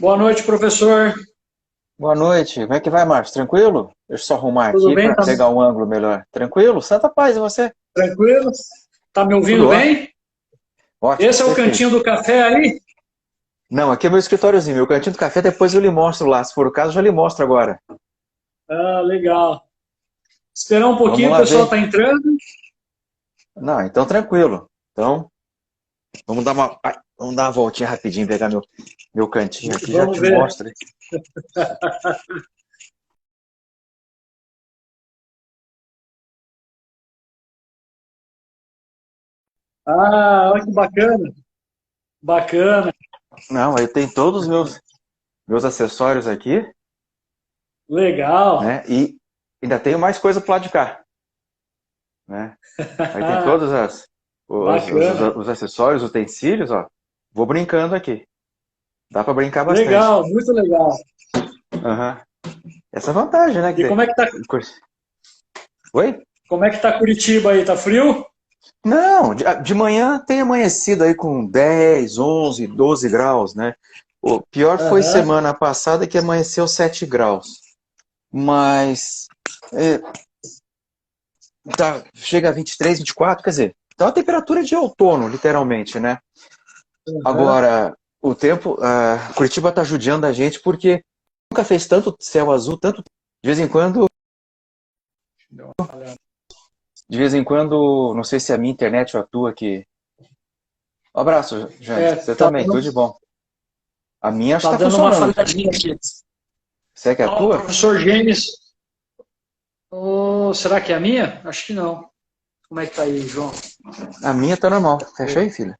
Boa noite, professor. Boa noite. Como é que vai, Márcio? Tranquilo? Deixa eu só arrumar Tudo aqui bem? para Tá pegar um ângulo melhor. Tranquilo? Santa paz, e você? tranquilo? Tá me ouvindo Tudo ótimo. bem? Ótimo, Esse é o perfeito. cantinho do café aí? Não, aqui é meu escritóriozinho, meu cantinho do café, depois eu lhe mostro lá. Se for o caso, eu já lhe mostro agora. Ah, legal. Esperar um Vamos pouquinho, o lá pessoal ver. tá entrando. Não, então tranquilo. Então, vamos dar uma voltinha rapidinho, pegar meu cantinho aqui, já Vamos te ver. mostro. Ah, olha que bacana. Bacana. Não, aí tem todos os meus acessórios aqui, Legal. né? E ainda tenho mais coisa pro lado de cá, né? Aí tem todos Bacana. os acessórios, os utensílios, ó. Vou brincando aqui. Dá para brincar bastante. Legal, muito legal. Aham. Essa é a vantagem, né? E Oi? como é que tá Curitiba aí? Tá frio? Não, de manhã tem amanhecido aí com 10, 11, 12 graus, né? O pior foi Aham. semana passada que amanheceu 7 graus. Mas é, chega a 23, 24, quer dizer, tá uma temperatura de outono, literalmente, né? Aham. Agora, o tempo, Curitiba tá judiando a gente porque nunca fez tanto céu azul, tanto. De vez em quando, Deu uma falhada. não sei se a minha internet ou a tua aqui. Um abraço, Jane. É, Você também, tudo de bom. A minha acho tá que tá dando uma funcionando. falhadinha aqui. Você que é a Ó, o tua? professor James. Será que é a minha? Acho que não. Como é que tá aí, João? A minha tá normal. Fecha aí, filha.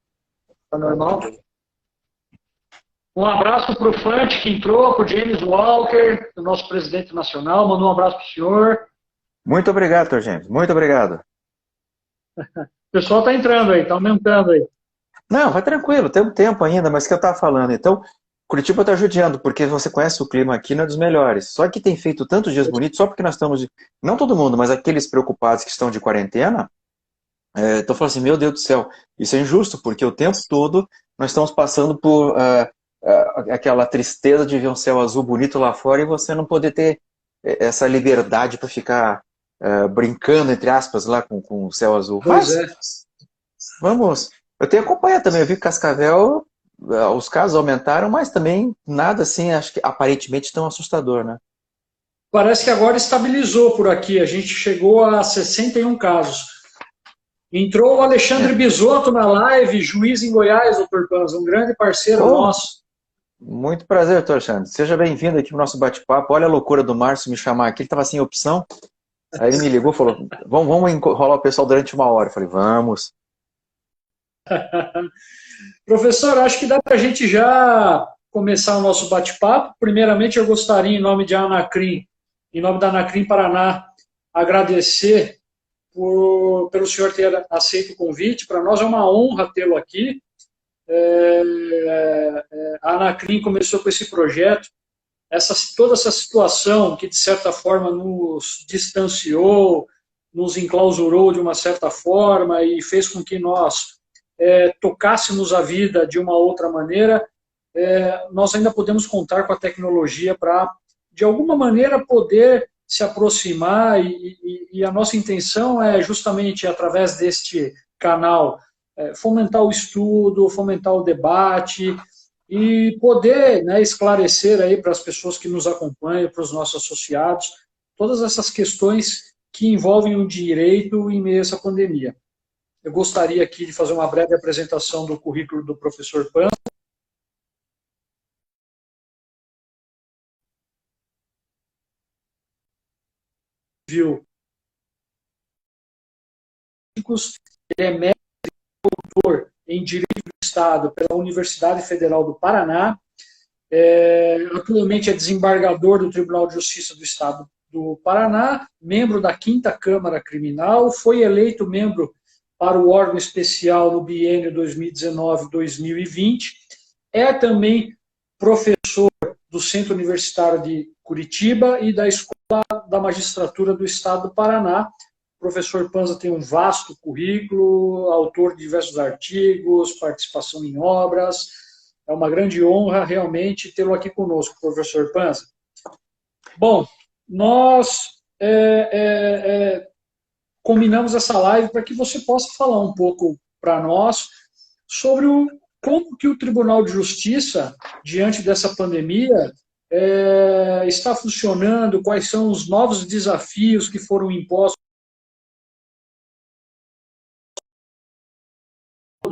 Tá normal? Um abraço para o Fante que entrou, para o James Walker, o nosso presidente nacional. Mandou um abraço para o senhor. Muito obrigado, Dr. James. Muito obrigado. O pessoal está entrando aí, está aumentando aí. Não, vai tranquilo, tem um tempo ainda, mas o que eu tava falando, então, Curitiba tá judiando, porque você conhece o clima aqui, não é dos melhores. Só que tem feito tantos dias bonitos, só porque nós estamos, não todo mundo, mas aqueles preocupados que estão de quarentena, estão falando assim, meu Deus do céu, isso é injusto, porque o tempo todo nós estamos passando por aquela tristeza de ver um céu azul bonito lá fora e você não poder ter essa liberdade para ficar brincando, entre aspas, lá com o céu azul. Pois Mas é. vamos. Eu tenho acompanhado também, eu vi que Cascavel, os casos aumentaram, mas também nada assim, acho que aparentemente tão assustador, né? Parece que agora estabilizou por aqui. A gente chegou a 61 casos. Entrou o Alexandre É. Bisotto na live, juiz em Goiás, doutor Panza, um grande parceiro Oh, nosso. muito prazer, doutor Alexandre. Seja bem-vindo aqui no nosso bate-papo. Olha a loucura do Márcio me chamar aqui, ele estava sem opção. Aí ele me ligou e falou: vamos enrolar o pessoal durante uma hora. Eu falei: vamos. Professor, acho que dá para a gente já começar o nosso bate-papo. Primeiramente, eu gostaria, em nome de Anacrim, em nome da Anacrim Paraná, agradecer pelo senhor ter aceito o convite. Para nós é uma honra tê-lo aqui. A Anacrim começou com esse projeto, toda essa situação que, de certa forma, nos distanciou, nos enclausurou de uma certa forma e fez com que nós tocássemos a vida de uma outra maneira, nós ainda podemos contar com a tecnologia para, de alguma maneira, poder se aproximar e a nossa intenção é justamente, através deste canal, fomentar o estudo, fomentar o debate e poder, né, esclarecer aí para as pessoas que nos acompanham, para os nossos associados, todas essas questões que envolvem o direito em meio a essa pandemia. Eu gostaria aqui de fazer uma breve apresentação do currículo do professor Pan. Viu? Ele é médico em Direito do Estado pela Universidade Federal do Paraná. Atualmente é desembargador do Tribunal de Justiça do Estado do Paraná, membro da 5ª Câmara Criminal, foi eleito membro para o órgão especial no biênio 2019-2020, é também professor do Centro Universitário de Curitiba e da Escola da Magistratura do Estado do Paraná. O professor Panza tem um vasto currículo, autor de diversos artigos, participação em obras, É uma grande honra realmente tê-lo aqui conosco, professor Panza. Bom, nós combinamos essa live para que você possa falar um pouco para nós sobre como que o Tribunal de Justiça, diante dessa pandemia, está funcionando, quais são os novos desafios que foram impostos,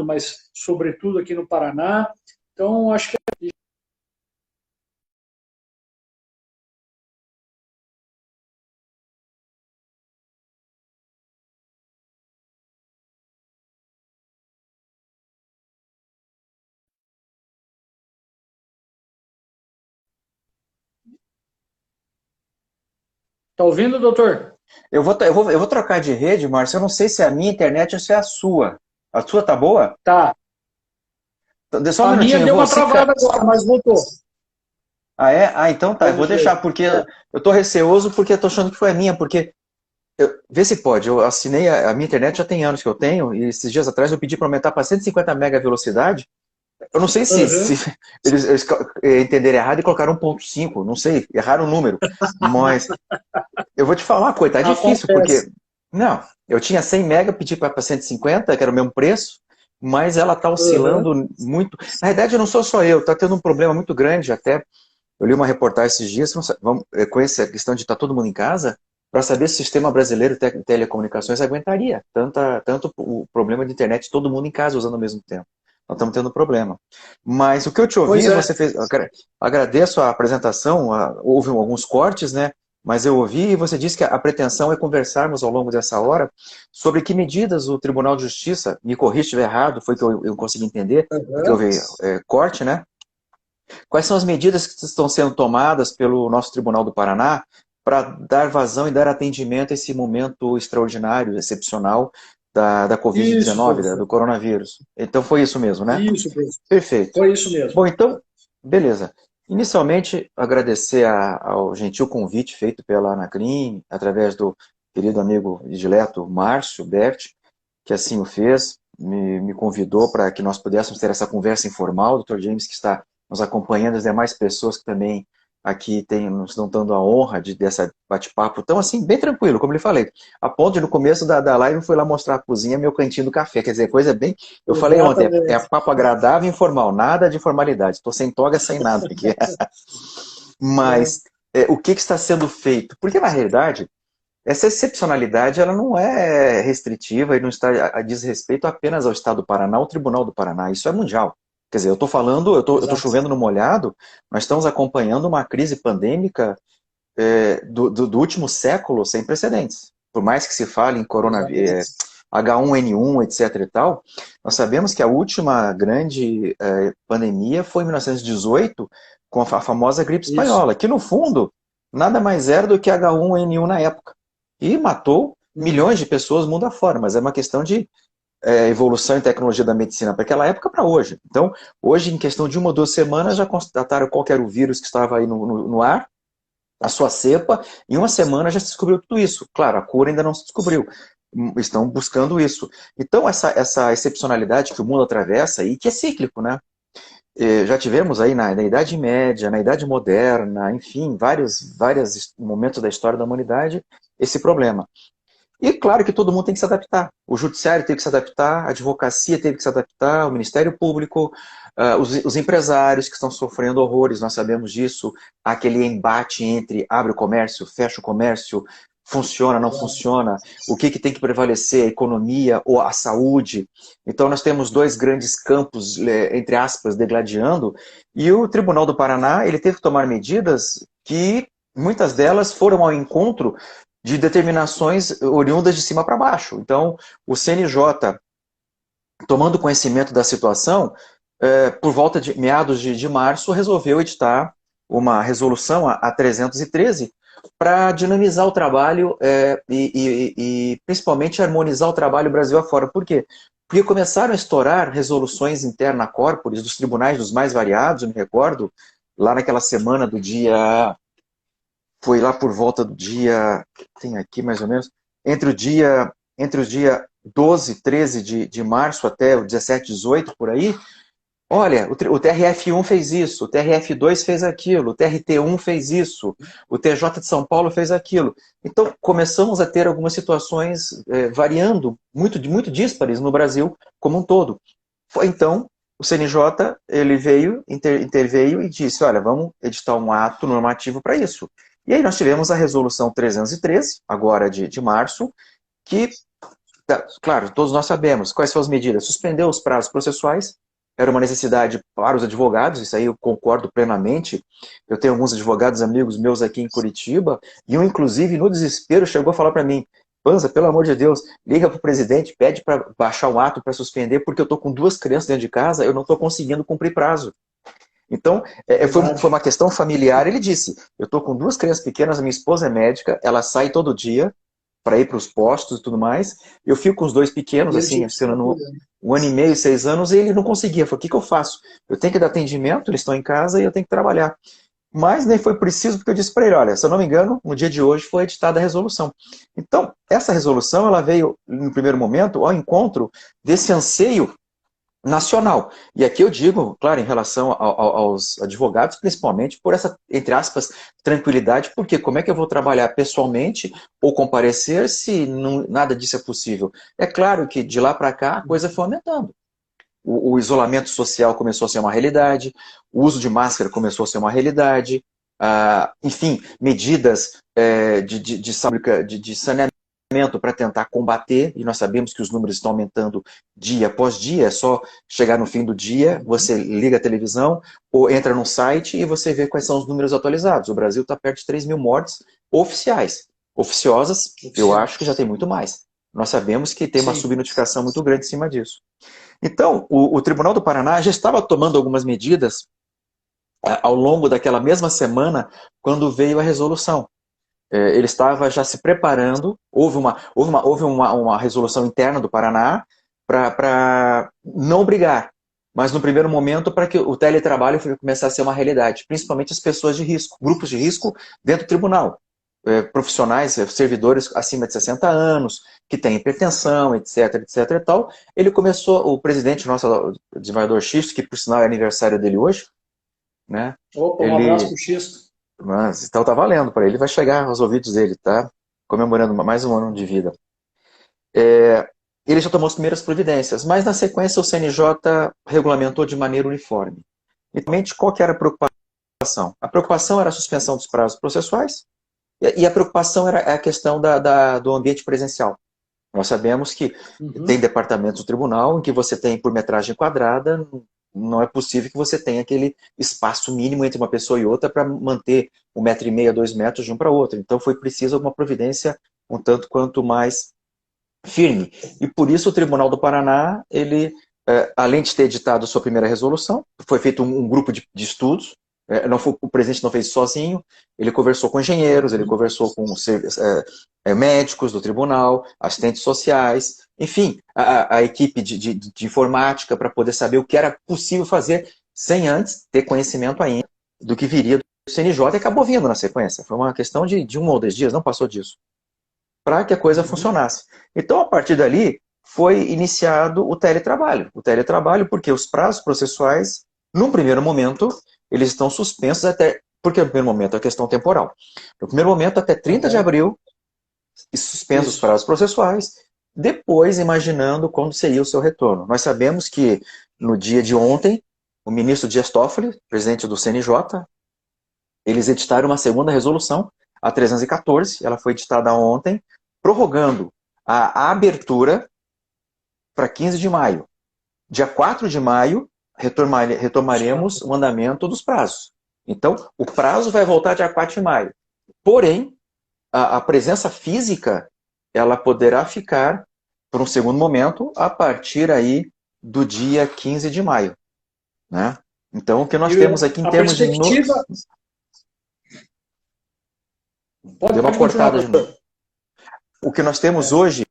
mas sobretudo aqui no Paraná. Então, acho que está ouvindo, doutor? Eu vou trocar de rede, Márcio. Eu não sei se é a minha internet ou se é a sua. A sua tá boa? Tá. Só um A minha minutinho, eu deu vou. uma travada agora, mas voltou. Ah, é? Ah, então tá. Eu vou Vamos ver. deixar, porque eu tô receoso porque eu tô achando que foi a minha, porque. Vê se pode. Eu assinei a minha internet, já tem anos que eu tenho, e esses dias atrás eu pedi para aumentar para 150 mega a velocidade. Eu não sei se Uhum. eles entenderam errado e colocaram 1.5, não sei, erraram o número. Mas eu vou te falar uma coisa, tá difícil, Acontece. porque. Não, eu tinha 100 mega, pedi para 150, que era o mesmo preço, mas ela está Uhum. oscilando muito. Na verdade, não sou só eu, está tendo um problema muito grande até. Eu li uma reportagem esses dias com essa questão de estar todo mundo em casa, para saber se o sistema brasileiro de telecomunicações aguentaria tanto o problema de internet, todo mundo em casa usando ao mesmo tempo. Nós estamos tendo problema. Mas o que eu te Pois ouvi, é. você fez. Agradeço a apresentação, houve alguns cortes, né? Mas eu ouvi e você disse que a pretensão é conversarmos ao longo dessa hora sobre que medidas o Tribunal de Justiça, me corrija se estiver errado, foi que eu consegui entender, porque Uhum. houve corte, né? Quais são as medidas que estão sendo tomadas pelo nosso Tribunal do Paraná para dar vazão e dar atendimento a esse momento extraordinário, excepcional da Isso, Covid-19, professor. do coronavírus? Então foi isso mesmo, né? Isso, professor. Perfeito. Foi isso mesmo. Bom, então, beleza. Inicialmente, agradecer ao gentil convite feito pela Anacrim, através do querido amigo dileto Márcio Berti, que assim o fez, me convidou para que nós pudéssemos ter essa conversa informal. O Dr. James, que está nos acompanhando, as demais pessoas que também aqui nos estão dando a honra dessa bate-papo. Então, assim, bem tranquilo, como eu lhe falei. A ponto de, no começo da live, eu fui lá mostrar a cozinha, meu cantinho do café. Quer dizer, coisa bem. Eu falei ontem, é Exatamente. papo agradável e informal, nada de formalidade. Estou sem toga, sem nada aqui. É. Mas o que está sendo feito? Porque, na realidade, essa excepcionalidade ela não é restritiva e não está a diz respeito apenas ao Estado do Paraná, ao Tribunal do Paraná. Isso é mundial. Quer dizer, eu estou falando, eu tô Exato. chovendo no molhado, nós estamos acompanhando uma crise pandêmica do último século sem precedentes. Por mais que se fale em coronavírus, Exatamente. H1N1, etc. e tal, nós sabemos que a última grande pandemia foi em 1918, com a famosa gripe Isso. espanhola, que no fundo nada mais era do que H1N1 na época. E matou Uhum. milhões de pessoas mundo afora, mas é uma questão de evolução e tecnologia da medicina para aquela época para hoje. Então, hoje, em questão de 1 ou 2 semanas, já constataram qual que era o vírus que estava aí no ar, a sua cepa, em 1 semana já se descobriu tudo isso. Claro, a cura ainda não se descobriu. Estão buscando isso. Então, essa excepcionalidade que o mundo atravessa, e que é cíclico, né? Já tivemos aí na Idade Média, na Idade Moderna, enfim, vários momentos da história da humanidade, esse problema. E claro que todo mundo tem que se adaptar. O judiciário teve que se adaptar, a advocacia teve que se adaptar, o Ministério Público, os empresários que estão sofrendo horrores, nós sabemos disso, aquele embate entre abre o comércio, fecha o comércio, funciona, não Exato. funciona, o que tem que prevalecer, a economia ou a saúde. Então nós temos dois grandes campos, entre aspas, degladiando, e o Tribunal do Paraná ele teve que tomar medidas que muitas delas foram ao encontro de determinações oriundas de cima para baixo. Então, o CNJ, tomando conhecimento da situação, por volta de meados de março, resolveu editar uma resolução, a 313, para dinamizar o trabalho e principalmente harmonizar o trabalho Brasil afora. Por quê? Porque começaram a estourar resoluções interna corporis dos tribunais dos mais variados, eu me recordo, lá naquela semana do dia foi lá por volta do dia, tem aqui mais ou menos, entre o dia 12, 13 de março até o 17, 18, por aí, Olha, o TRF1 fez isso, o TRF2 fez aquilo, o TRT1 fez isso, o TJ de São Paulo fez aquilo. Então, começamos a ter algumas situações variando, muito díspares no Brasil como um todo. Então, o CNJ ele interveio e disse, olha, vamos editar um ato normativo para isso. E aí nós tivemos a resolução 313, agora de março, que, claro, todos nós sabemos quais são as medidas. Suspendeu os prazos processuais, era uma necessidade para os advogados, isso aí eu concordo plenamente. Eu tenho alguns advogados amigos meus aqui em Curitiba, e um, inclusive, no desespero, chegou a falar para mim, Panza, pelo amor de Deus, liga para o presidente, pede para baixar o ato para suspender, porque eu estou com 2 crianças dentro de casa, eu não estou conseguindo cumprir prazo. Então, foi uma questão familiar. Ele disse, eu estou com 2 crianças pequenas, a minha esposa é médica, ela sai todo dia para ir para os postos e tudo mais, eu fico com os 2 pequenos, assim, ensinando 1 ano e meio, 6 anos, e ele não conseguia. Eu falei, o que eu faço? Eu tenho que dar atendimento, eles estão em casa e eu tenho que trabalhar. Mas nem foi preciso, porque eu disse para ele, olha, se eu não me engano, no dia de hoje foi editada a resolução. Então, essa resolução, ela veio, no primeiro momento, ao encontro desse anseio nacional. E aqui eu digo, claro, em relação aos advogados, principalmente por essa, entre aspas, tranquilidade, porque como é que eu vou trabalhar pessoalmente ou comparecer se nada disso é possível? É claro que de lá para cá a coisa foi aumentando. O isolamento social começou a ser uma realidade, o uso de máscara começou a ser uma realidade, enfim, medidas de saneamento para tentar combater, e nós sabemos que os números estão aumentando dia após dia, é só chegar no fim do dia, você liga a televisão ou entra num site e você vê quais são os números atualizados. O Brasil está perto de 3 mil mortes oficiais. Oficiosas, eu acho que já tem muito mais. Nós sabemos que tem uma subnotificação muito grande em cima disso. Então, o Tribunal do Paraná já estava tomando algumas medidas ao longo daquela mesma semana, quando veio a resolução. Ele estava já se preparando, houve uma resolução interna do Paraná para não brigar, mas no primeiro momento para que o teletrabalho começasse a ser uma realidade, principalmente as pessoas de risco, grupos de risco dentro do tribunal. Profissionais, servidores acima de 60 anos, que têm hipertensão, etc, etc e tal. Ele começou, o presidente nosso, o desembargador Xisto, que por sinal é aniversário dele hoje, né? Opa, um abraço pro Xisto. Mas, então tá valendo para ele, vai chegar aos ouvidos dele, tá? Comemorando mais um ano de vida. Ele já tomou as primeiras providências, mas na sequência o CNJ regulamentou de maneira uniforme. Então, qual que era a preocupação? A preocupação era a suspensão dos prazos processuais, e a preocupação era a questão do ambiente presencial. Nós sabemos que tem departamentos do tribunal em que você tem por metragem quadrada, não é possível que você tenha aquele espaço mínimo entre uma pessoa e outra para manter 1,5 m, 2 metros de um para o outro. Então foi preciso alguma providência um tanto quanto mais firme. E por isso o Tribunal do Paraná, ele, além de ter editado sua primeira resolução, foi feito um grupo de estudos. O presidente não fez sozinho, ele conversou com engenheiros, ele conversou com médicos do tribunal, assistentes sociais, enfim, a equipe de informática para poder saber o que era possível fazer sem antes ter conhecimento ainda do que viria do CNJ e acabou vindo na sequência. Foi uma questão de 1 ou 2 dias, não passou disso, para que a coisa funcionasse. Então, a partir dali, foi iniciado o teletrabalho. O teletrabalho porque os prazos processuais, num primeiro momento, eles estão suspensos até... Porque no primeiro momento é a questão temporal. No primeiro momento, até 30 de abril, suspensos os prazos processuais, depois imaginando quando seria o seu retorno. Nós sabemos que no dia de ontem, o ministro Dias Toffoli, presidente do CNJ, eles editaram uma segunda resolução, a 314, ela foi editada ontem, prorrogando a abertura para 15 de maio. Dia 4 de maio, retomaremos o andamento dos prazos. Então, o prazo vai voltar dia 4 de maio. Porém, a presença física, ela poderá ficar, por um segundo momento, a partir aí do dia 15 de maio. Né? Então, o que nós temos aqui em termos de... Deu uma cortada de novo. O que nós temos hoje,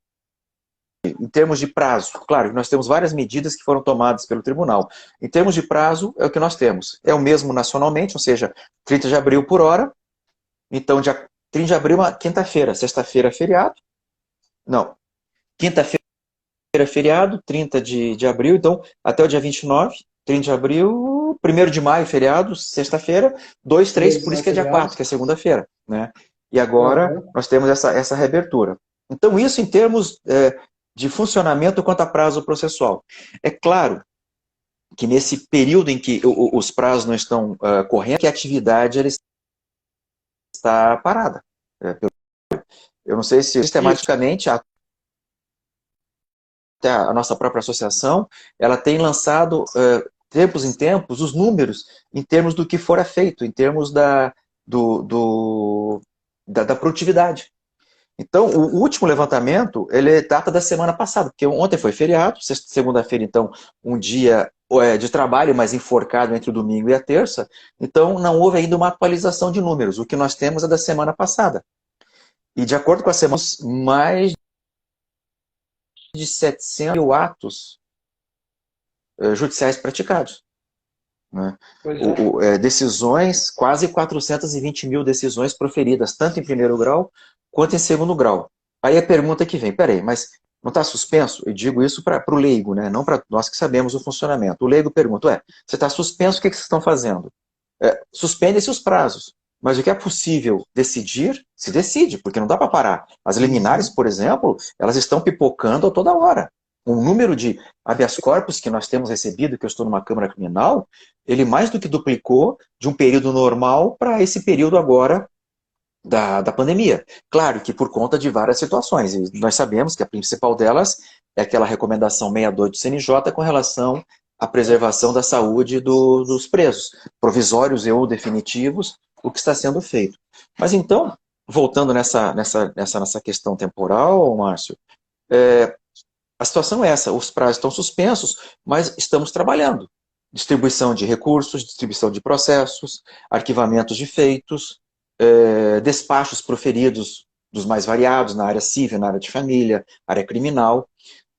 em termos de prazo, claro, nós temos várias medidas que foram tomadas pelo tribunal. Em termos de prazo, é o que nós temos. É o mesmo nacionalmente, ou seja, 30 de abril por hora. Então, dia 30 de abril, uma quinta-feira. Sexta-feira é feriado. Não. Quinta-feira é feriado, 30 de abril. Então, até o dia 29. 30 de abril, 1º de maio, feriado, sexta-feira, 2, 3, por isso que é dia 4, que é segunda-feira, né? E agora nós temos essa reabertura. Então, isso em termos de funcionamento quanto a prazo processual. É claro que nesse período em que os prazos não estão correndo, que a atividade ela está parada. Eu não sei se sistematicamente até a nossa própria associação, ela tem lançado, tempos em tempos, os números em termos do que fora feito, em termos da produtividade. Então, o último levantamento, ele data da semana passada, porque ontem foi feriado, segunda-feira, então, um dia de trabalho, mas enforcado entre o domingo e a terça, então não houve ainda uma atualização de números. O que nós temos é da semana passada. E de acordo com a semana, mais de 700 mil atos judiciais praticados. Né? Decisões, quase 420 mil decisões proferidas, tanto em primeiro grau quanto em segundo grau. Aí a pergunta que vem, peraí, mas não está suspenso? Eu digo isso para o leigo, né? Não para nós que sabemos o funcionamento. O leigo pergunta, você está suspenso, o que vocês estão fazendo? Suspendem-se os prazos. Mas o que é possível decidir, se decide, porque não dá para parar. As liminares, por exemplo, elas estão pipocando a toda hora. O número de habeas corpus que nós temos recebido, que eu estou numa Câmara Criminal, ele mais do que duplicou de um período normal para esse período agora da pandemia. Claro que por conta de várias situações. E nós sabemos que a principal delas é aquela recomendação 62 do CNJ com relação à preservação da saúde dos presos, provisórios ou definitivos, o que está sendo feito. Mas então, voltando nessa questão temporal, Márcio, a situação é essa, os prazos estão suspensos, mas estamos trabalhando. Distribuição de recursos, distribuição de processos, arquivamentos de feitos, despachos proferidos dos mais variados, na área civil, na área de família, área criminal.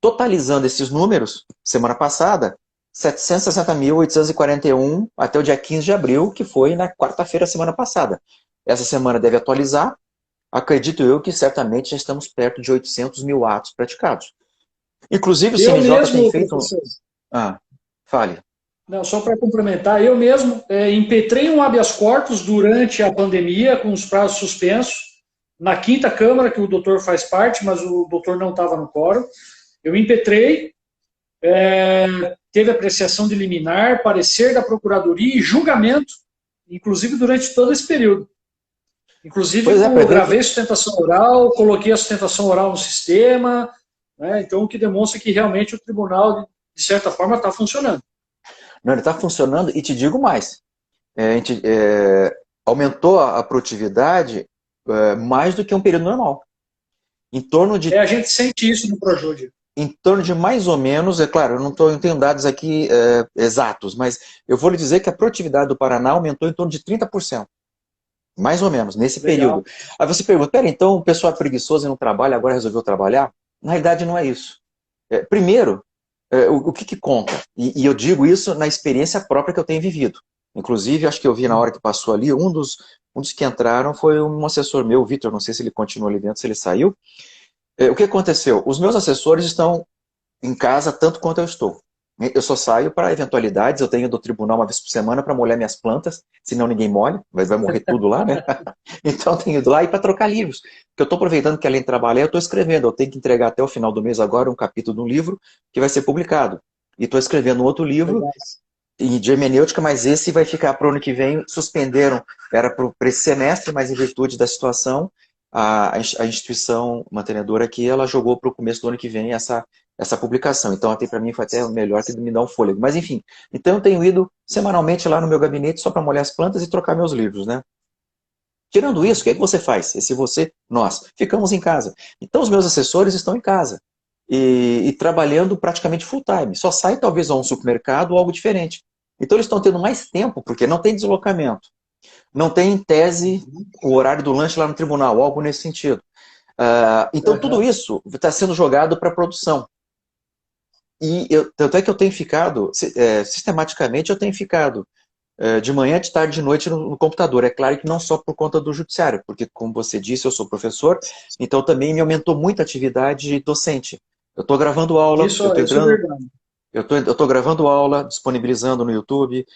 Totalizando esses números, semana passada, 760.841 até o dia 15 de abril, que foi na quarta-feira, semana passada. Essa semana deve atualizar. Acredito eu que certamente já estamos perto de 800 mil atos praticados. Inclusive o CNJ tem feito... Fale. Não, só para complementar, eu mesmo impetrei um habeas corpus durante a pandemia, com os prazos suspensos, na 5ª Câmara, que o doutor faz parte, mas o doutor não estava no quórum. Eu impetrei, teve apreciação de liminar, parecer da Procuradoria e julgamento, inclusive durante todo esse período. Inclusive, eu gravei sustentação oral, coloquei a sustentação oral no sistema, né, então o que demonstra que realmente o tribunal, de certa forma, está funcionando. Não, ele está funcionando e te digo mais. Aumentou a produtividade mais do que um período normal. Em torno de... a gente sente isso no Projude. Em torno de mais ou menos, é claro, eu não tenho dados aqui exatos, mas eu vou lhe dizer que a produtividade do Paraná aumentou em torno de 30%. Mais ou menos, nesse período. Aí você pergunta, pera, então o pessoal é preguiçoso e não trabalha, agora resolveu trabalhar? Na realidade não é isso. Primeiro, o que conta? E eu digo isso na experiência própria que eu tenho vivido. Inclusive, acho que eu vi na hora que passou ali, um dos que entraram foi um assessor meu, o Vitor, não sei se ele continua ali dentro, se ele saiu. O que aconteceu? Os meus assessores estão em casa tanto quanto eu estou. Eu só saio para eventualidades, eu tenho do tribunal uma vez por semana para molhar minhas plantas, senão ninguém molha, vai morrer tudo lá, né? Então eu tenho ido lá e para trocar livros. Porque eu estou aproveitando que além de trabalhar, eu estou escrevendo. Eu tenho que entregar até o final do mês agora um capítulo de um livro que vai ser publicado. E estou escrevendo um outro livro de hermenêutica, mas esse vai ficar para o ano que vem. Suspenderam, era para esse semestre, mas em virtude da situação, a instituição mantenedora aqui, ela jogou para o começo do ano que vem essa publicação. Então, até para mim foi até melhor que me dar um fôlego. Mas, enfim, então eu tenho ido semanalmente lá no meu gabinete só para molhar as plantas e trocar meus livros, né? Tirando isso, o que é que você faz? Nós, ficamos em casa. Então, os meus assessores estão em casa e trabalhando praticamente full time. Só sai talvez a um supermercado ou algo diferente. Então, eles estão tendo mais tempo, porque não tem deslocamento. Não tem, em tese, o horário do lanche lá no tribunal, algo nesse sentido. Então, tudo isso está sendo jogado para a produção. E tanto é que eu tenho ficado, sistematicamente eu tenho ficado de manhã, de tarde, de noite no computador. É claro que não só por conta do judiciário, porque, como você disse, eu sou professor, então também me aumentou muito a atividade docente. Eu estou gravando aula, Isso é verdade. Eu tô gravando aula, disponibilizando no YouTube,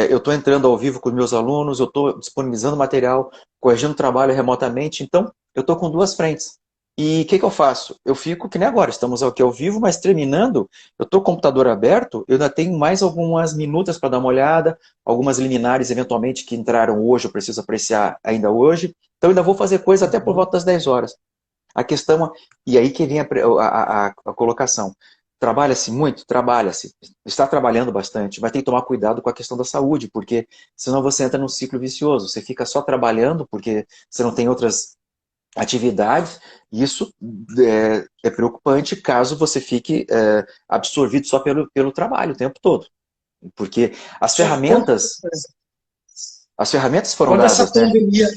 eu estou entrando ao vivo com os meus alunos, eu estou disponibilizando material, corrigindo trabalho remotamente, então eu estou com duas frentes. E o que eu faço? Eu fico que nem agora, estamos aqui ao vivo, mas terminando, eu estou com o computador aberto, eu ainda tenho mais algumas minutas para dar uma olhada, algumas liminares eventualmente que entraram hoje, eu preciso apreciar ainda hoje, então eu ainda vou fazer coisa até por volta das 10 horas. A questão, e aí que vem a colocação. Trabalha-se muito? Trabalha-se. Está trabalhando bastante, mas tem que tomar cuidado com a questão da saúde, porque senão você entra num ciclo vicioso. Você fica só trabalhando porque você não tem outras atividades, e isso é preocupante caso você fique absorvido só pelo trabalho o tempo todo. Porque Só que quando, as ferramentas foram quando essa dadas, né? pandemia,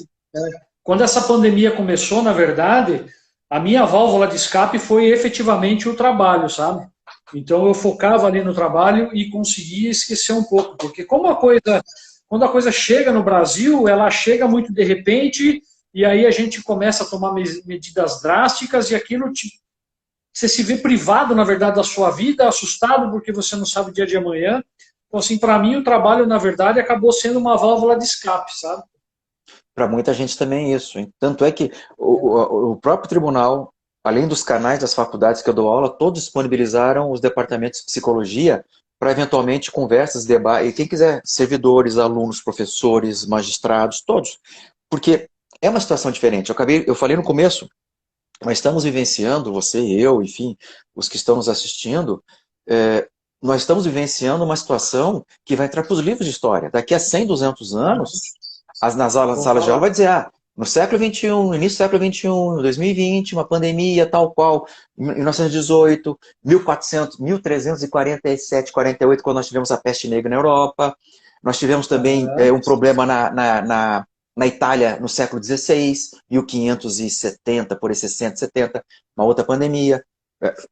quando essa pandemia começou, na verdade, a minha válvula de escape foi efetivamente o trabalho, sabe? Então eu focava ali no trabalho e conseguia esquecer um pouco, porque quando a coisa chega no Brasil, ela chega muito de repente e aí a gente começa a tomar medidas drásticas e você se vê privado, na verdade, da sua vida, assustado porque você não sabe o dia de amanhã. Então, assim, para mim o trabalho, na verdade, acabou sendo uma válvula de escape, sabe? Para muita gente também é isso. Hein? Tanto é que o próprio tribunal, além dos canais das faculdades que eu dou aula, todos disponibilizaram os departamentos de psicologia para eventualmente conversas, debates, e quem quiser, servidores, alunos, professores, magistrados, todos. Porque é uma situação diferente. Eu falei no começo, mas estamos vivenciando, você e eu, enfim, os que estão nos assistindo, nós estamos vivenciando uma situação que vai entrar para os livros de história. Daqui a 100, 200 anos, nas salas de aula vai dizer, no século XXI, no início do século XXI, 2020, uma pandemia tal qual, em 1918, 1400, 1347, 48, quando nós tivemos a peste negra na Europa. Nós tivemos também um problema na Itália no século XVI, 1570, por aí 60, 70, uma outra pandemia.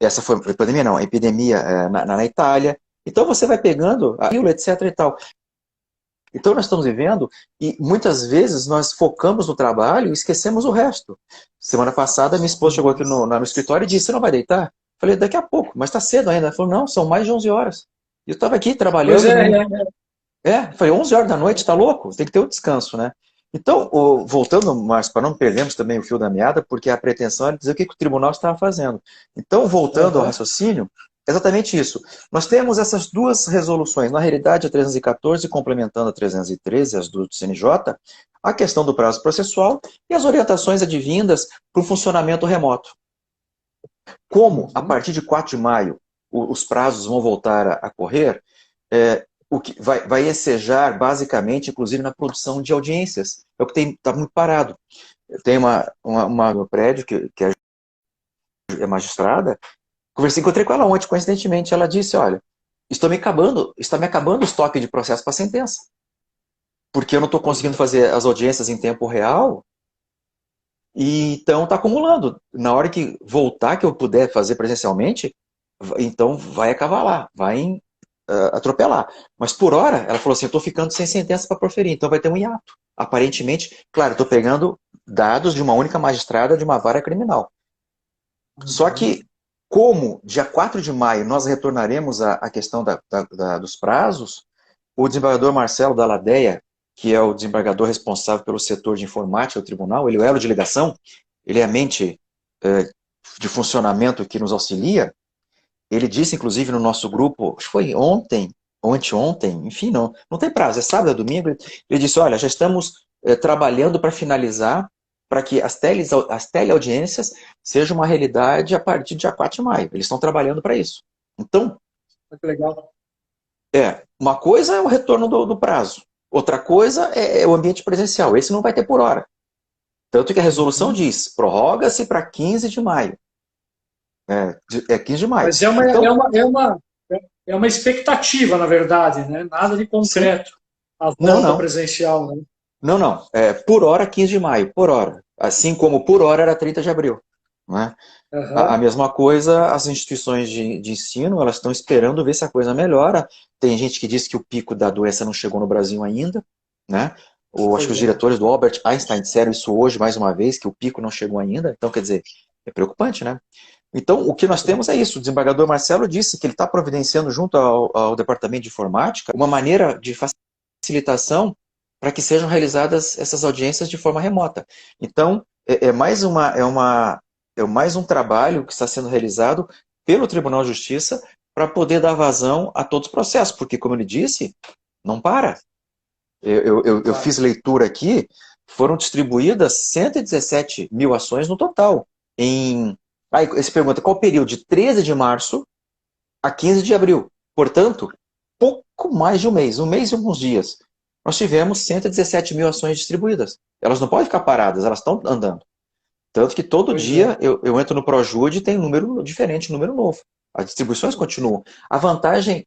Essa foi pandemia, não, a epidemia na Itália. Então você vai pegando aquilo, etc. e tal. Então nós estamos vivendo e muitas vezes nós focamos no trabalho e esquecemos o resto. Semana passada minha esposa chegou aqui no escritório e disse, você não vai deitar? Falei, daqui a pouco, mas está cedo ainda. Ela falou, não, são mais de 11 horas. E eu estava aqui Pois trabalhando. Falei, 11 horas da noite, está louco? Tem que ter um descanso, né? Então, voltando, mas para não perdermos também o fio da meada, porque a pretensão era dizer o que o tribunal estava fazendo. Então, voltando ao raciocínio, exatamente isso. Nós temos essas duas resoluções, na realidade a 314 complementando a 313, as do CNJ, a questão do prazo processual e as orientações advindas para o funcionamento remoto. Como, a partir de 4 de maio, os prazos vão voltar a correr, o que vai ensejar, basicamente, inclusive na produção de audiências. É o que está muito parado. Tem uma prédio que é magistrada, encontrei com ela ontem, coincidentemente, ela disse, olha, está me acabando o estoque de processo para sentença. Porque eu não estou conseguindo fazer as audiências em tempo real, e então está acumulando. Na hora que voltar, que eu puder fazer presencialmente, então vai acavalar, vai atropelar. Mas por hora, ela falou assim, eu estou ficando sem sentença para proferir, então vai ter um hiato. Aparentemente, claro, estou pegando dados de uma única magistrada de uma vara criminal. Só que, como dia 4 de maio nós retornaremos à questão dos prazos, o desembargador Marcelo Dalladea, que é o desembargador responsável pelo setor de informática do tribunal, ele é o elo de ligação, ele é a mente de funcionamento que nos auxilia. Ele disse, inclusive, no nosso grupo, acho que foi ontem, ou anteontem, enfim, não tem prazo, é sábado, é domingo, ele disse, olha, já estamos trabalhando para finalizar, para que as teleaudiências sejam uma realidade a partir do dia 4 de maio. Eles estão trabalhando para isso. Então, que legal. Uma coisa é o retorno do prazo, outra coisa é o ambiente presencial, esse não vai ter por hora. Tanto que a resolução diz, prorroga-se para 15 de maio. 15 de maio. Mas é uma expectativa, na verdade, né? Nada de concreto. Sim. A volta presencial. Né? Não. Por hora, 15 de maio, por hora. Assim como por hora era 30 de abril. Né? A mesma coisa, as instituições de ensino, elas estão esperando ver se a coisa melhora. Tem gente que diz que o pico da doença não chegou no Brasil ainda. Né? Acho que os diretores do Albert Einstein disseram isso hoje, mais uma vez, que o pico não chegou ainda. Então, quer dizer, é preocupante, né? Então, o que nós temos é isso. O desembargador Marcelo disse que ele está providenciando junto ao Departamento de Informática uma maneira de facilitação para que sejam realizadas essas audiências de forma remota. Então, é mais um trabalho que está sendo realizado pelo Tribunal de Justiça para poder dar vazão a todos os processos, porque, como ele disse, não para. Eu fiz leitura aqui, foram distribuídas 117 mil ações no total. Aí você pergunta, qual o período? De 13 de março a 15 de abril. Portanto, pouco mais de um mês e alguns dias. Nós tivemos 117 mil ações distribuídas. Elas não podem ficar paradas, elas estão andando. Tanto que todo dia eu entro no Projude e tem número diferente, número novo. As distribuições continuam. A vantagem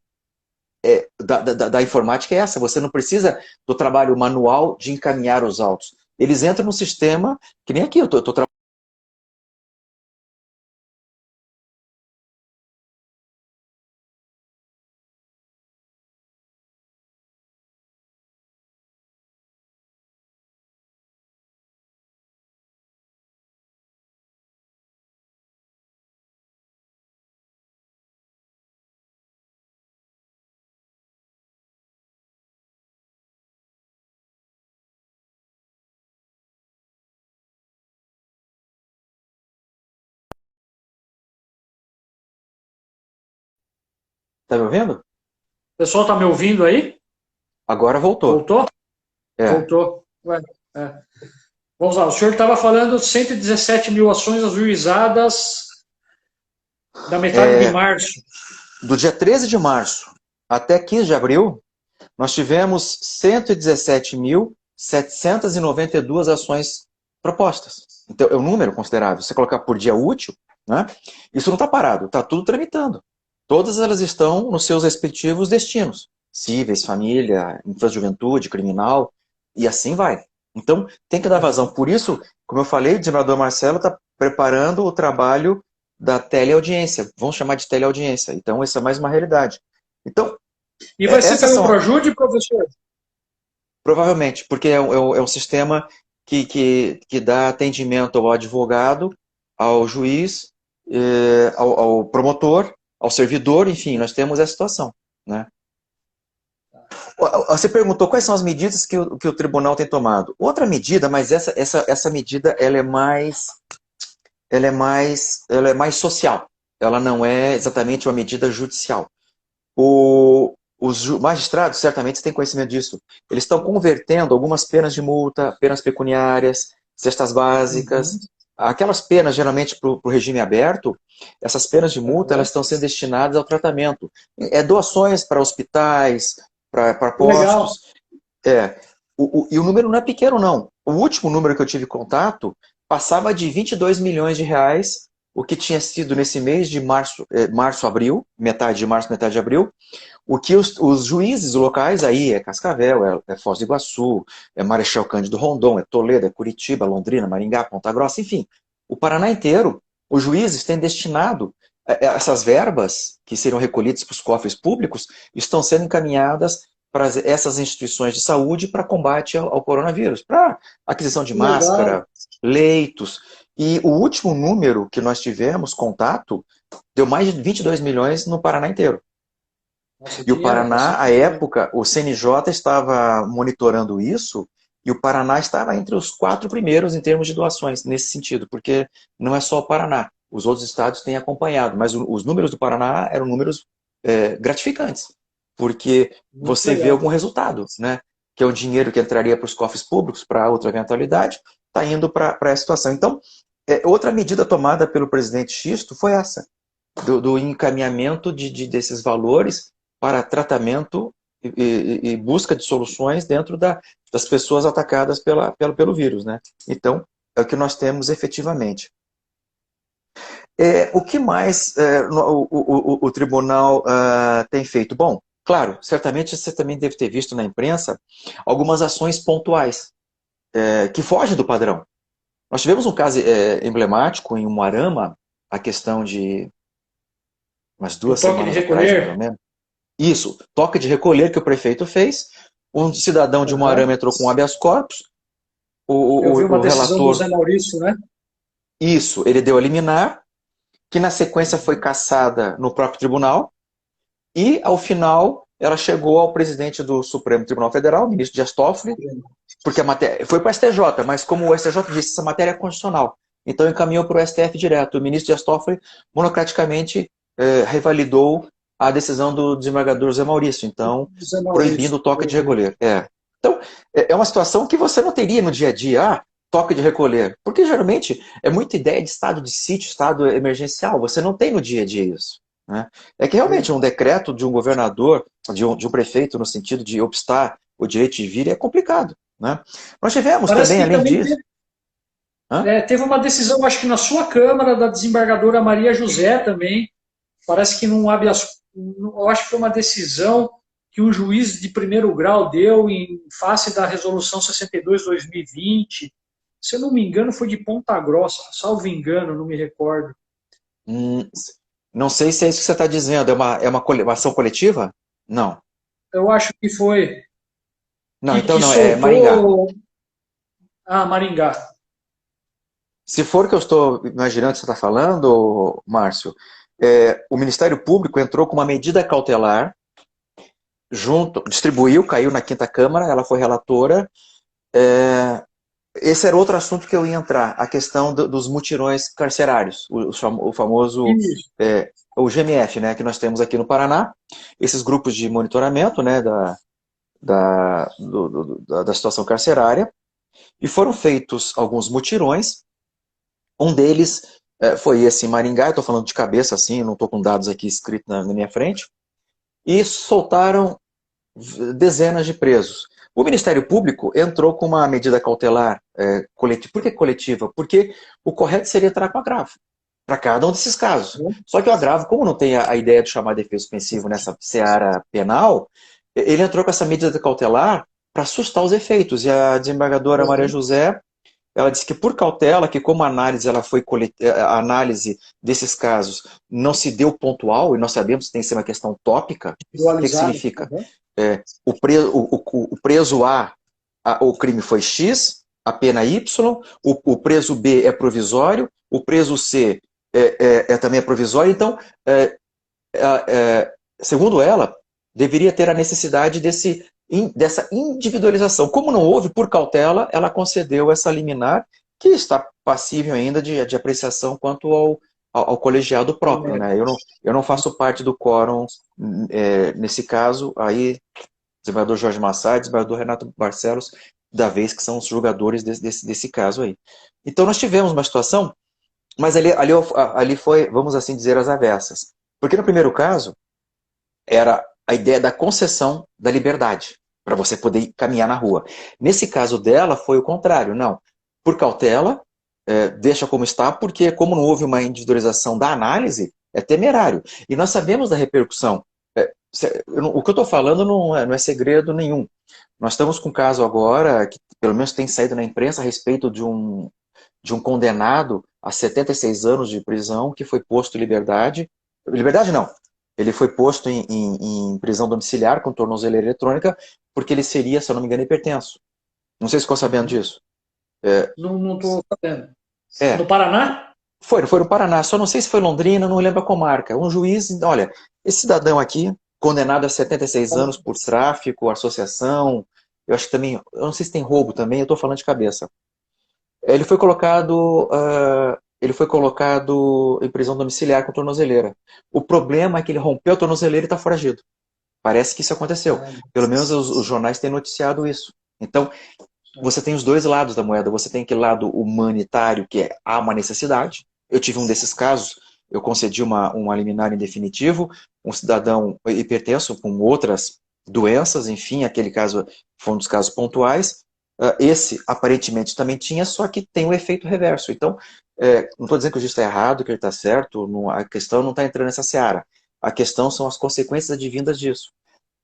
da informática é essa, você não precisa do trabalho manual de encaminhar os autos. Eles entram no sistema, que nem aqui, eu estou trabalhando. Está me ouvindo? O pessoal está me ouvindo aí? Agora voltou. Voltou? Voltou. Ué, Vamos lá, o senhor estava falando de 117 mil ações ajuizadas da metade de março. Do dia 13 de março até 15 de abril, nós tivemos 117.792 ações propostas. Então, é um número considerável. Se você colocar por dia útil, né, isso não está parado, está tudo tramitando. Todas elas estão nos seus respectivos destinos. Cíveis, família, infância e juventude, criminal, e assim vai. Então, tem que dar vazão. Por isso, como eu falei, o desembargador Marcelo está preparando o trabalho da teleaudiência. Vamos chamar de teleaudiência. Então, essa é mais uma realidade. Então, e vai ser pelo Projude, professor? Provavelmente, porque é um sistema que dá atendimento ao advogado, ao juiz, ao promotor, ao servidor, enfim, nós temos essa situação, né? Você perguntou quais são as medidas que o tribunal tem tomado. Outra medida, mas essa medida ela é mais social. Ela não é exatamente uma medida judicial. Os magistrados, certamente, têm conhecimento disso. Eles estão convertendo algumas penas de multa, penas pecuniárias, cestas básicas. Aquelas penas, geralmente, para o regime aberto, essas penas de multa, elas estão sendo destinadas ao tratamento. Doações para hospitais, para postos. E o número não é pequeno, não. O último número que eu tive contato passava de 22 milhões de reais, o que tinha sido nesse mês de março, metade de março, metade de abril, o que os juízes locais aí, Cascavel, Foz do Iguaçu, Marechal Cândido Rondon, Toledo, Curitiba, Londrina, Maringá, Ponta Grossa, enfim, o Paraná inteiro, os juízes têm destinado essas verbas que serão recolhidas para os cofres públicos, estão sendo encaminhadas para essas instituições de saúde para combate ao coronavírus, para aquisição de máscara, leitos. E o último número que nós tivemos contato deu mais de 22 milhões no Paraná inteiro. Nossa, e o Paraná, à época, o CNJ estava monitorando isso, e o Paraná estava entre os 4 primeiros em termos de doações, nesse sentido, porque não é só o Paraná, os outros estados têm acompanhado, mas os números do Paraná eram números gratificantes, porque você vê algum resultado, né? Que é o dinheiro que entraria para os cofres públicos, para outra eventualidade, está indo para essa situação. Então, outra medida tomada pelo presidente Xisto foi essa, do encaminhamento desses valores para tratamento e busca de soluções dentro das pessoas atacadas pelo vírus, né? Então, é o que nós temos efetivamente. O que mais o tribunal tem feito? Bom, claro, certamente você também deve ter visto na imprensa algumas ações pontuais que fogem do padrão. Nós tivemos um caso emblemático em Umuarama, a questão de umas 2 semanas atrás, mais ou menos. Isso, toque de recolher que o prefeito fez, um cidadão de Umuarama entrou com habeas corpus, Eu vi uma decisão do Zé Maurício, né? Isso, ele deu a liminar, que na sequência foi cassada no próprio tribunal, e ao final ela chegou ao presidente do Supremo Tribunal Federal, o ministro Dias Toffoli, porque a matéria foi para o STJ, mas como o STJ disse, essa matéria é constitucional, então encaminhou para o STF direto. O ministro Dias Toffoli monocraticamente revalidou a decisão do desembargador Zé Maurício, então proibindo o toque de recolher. Então, é uma situação que você não teria no dia a dia, toque de recolher, porque geralmente é muita ideia de estado de sítio, estado emergencial, você não tem no dia a dia isso. Né? É que realmente um decreto de um governador, de um prefeito, no sentido de obstar o direito de vir, é complicado. Né? Nós tivemos também, além disso... Teve uma decisão, acho que na sua Câmara, da desembargadora Maria José também, parece que não habeas, eu acho que foi uma decisão que um juiz de primeiro grau deu em face da resolução 62/2020. Se eu não me engano, foi de Ponta Grossa, salvo engano, não me recordo. Não sei se é isso que você está dizendo. É uma ação coletiva? Não. Eu acho que foi. Não, então não, é Maringá. Maringá. Se for o que eu estou imaginando que você está falando, Márcio, o Ministério Público entrou com uma medida cautelar, distribuiu, caiu na quinta Câmara, ela foi relatora. Esse era outro assunto que eu ia entrar, a questão dos mutirões carcerários, o famoso o GMF, né, que nós temos aqui no Paraná, esses grupos de monitoramento, né, da situação carcerária, e foram feitos alguns mutirões. Um deles foi esse em Maringá, eu estou falando de cabeça assim, não estou com dados aqui escritos na minha frente, e soltaram dezenas de presos. O Ministério Público entrou com uma medida cautelar coletiva. Por que coletiva? Porque o correto seria entrar com agravo para cada um desses casos. Só que o agravo, como não tem a ideia de chamar defesa suspensivo nessa seara penal, ele entrou com essa medida cautelar para assustar os efeitos. E a desembargadora Maria José, ela disse que por cautela, que como a a análise desses casos não se deu pontual, e nós sabemos que tem que ser uma questão tópica, o que significa? O preso A, o crime foi X, a pena Y, o preso B é provisório, o preso C também é provisório, então, segundo ela, deveria ter a necessidade dessa individualização. Como não houve, por cautela, ela concedeu essa liminar, que está passível ainda de apreciação quanto ao colegiado próprio. Né? Eu não faço parte do quórum nesse caso, aí desembargador Jorge Massad, desembargador Renato Barcelos, da vez, que são os julgadores desse caso aí. Então nós tivemos uma situação, mas ali foi, vamos assim dizer, as avessas. Porque no primeiro caso, era a ideia da concessão da liberdade, para você poder caminhar na rua. Nesse caso dela, foi o contrário. Não, por cautela, deixa como está, porque como não houve uma individualização da análise, é temerário. E nós sabemos da repercussão. O que eu estou falando não é segredo nenhum. Nós estamos com um caso agora, que pelo menos tem saído na imprensa, a respeito de um condenado a 76 anos de prisão, que foi posto em liberdade. Liberdade não. Ele foi posto em prisão domiciliar com tornozeleira eletrônica, porque ele seria, se eu não me engano, hipertenso. Não sei se ficou sabendo disso. Não estou sabendo. No Paraná? Foi no Paraná, só não sei se foi Londrina, não lembro a comarca. Um juiz, olha, esse cidadão aqui, condenado a 76 anos por tráfico, associação, eu acho que também, eu não sei se tem roubo também, eu estou falando de cabeça. Ele foi colocado em prisão domiciliar com tornozeleira. O problema é que ele rompeu a tornozeleira e está foragido. Parece que isso aconteceu. Pelo menos os jornais têm noticiado isso. Então, você tem os dois lados da moeda. Você tem aquele lado humanitário, que há uma necessidade. Eu tive um desses casos, eu concedi uma liminar em definitivo, um cidadão hipertenso com outras doenças, enfim, aquele caso foi um dos casos pontuais. Esse, aparentemente, também tinha, só que tem um efeito reverso. Então, não estou dizendo que o juiz está errado, que ele está certo, a questão não está entrando nessa seara. A questão são as consequências advindas disso.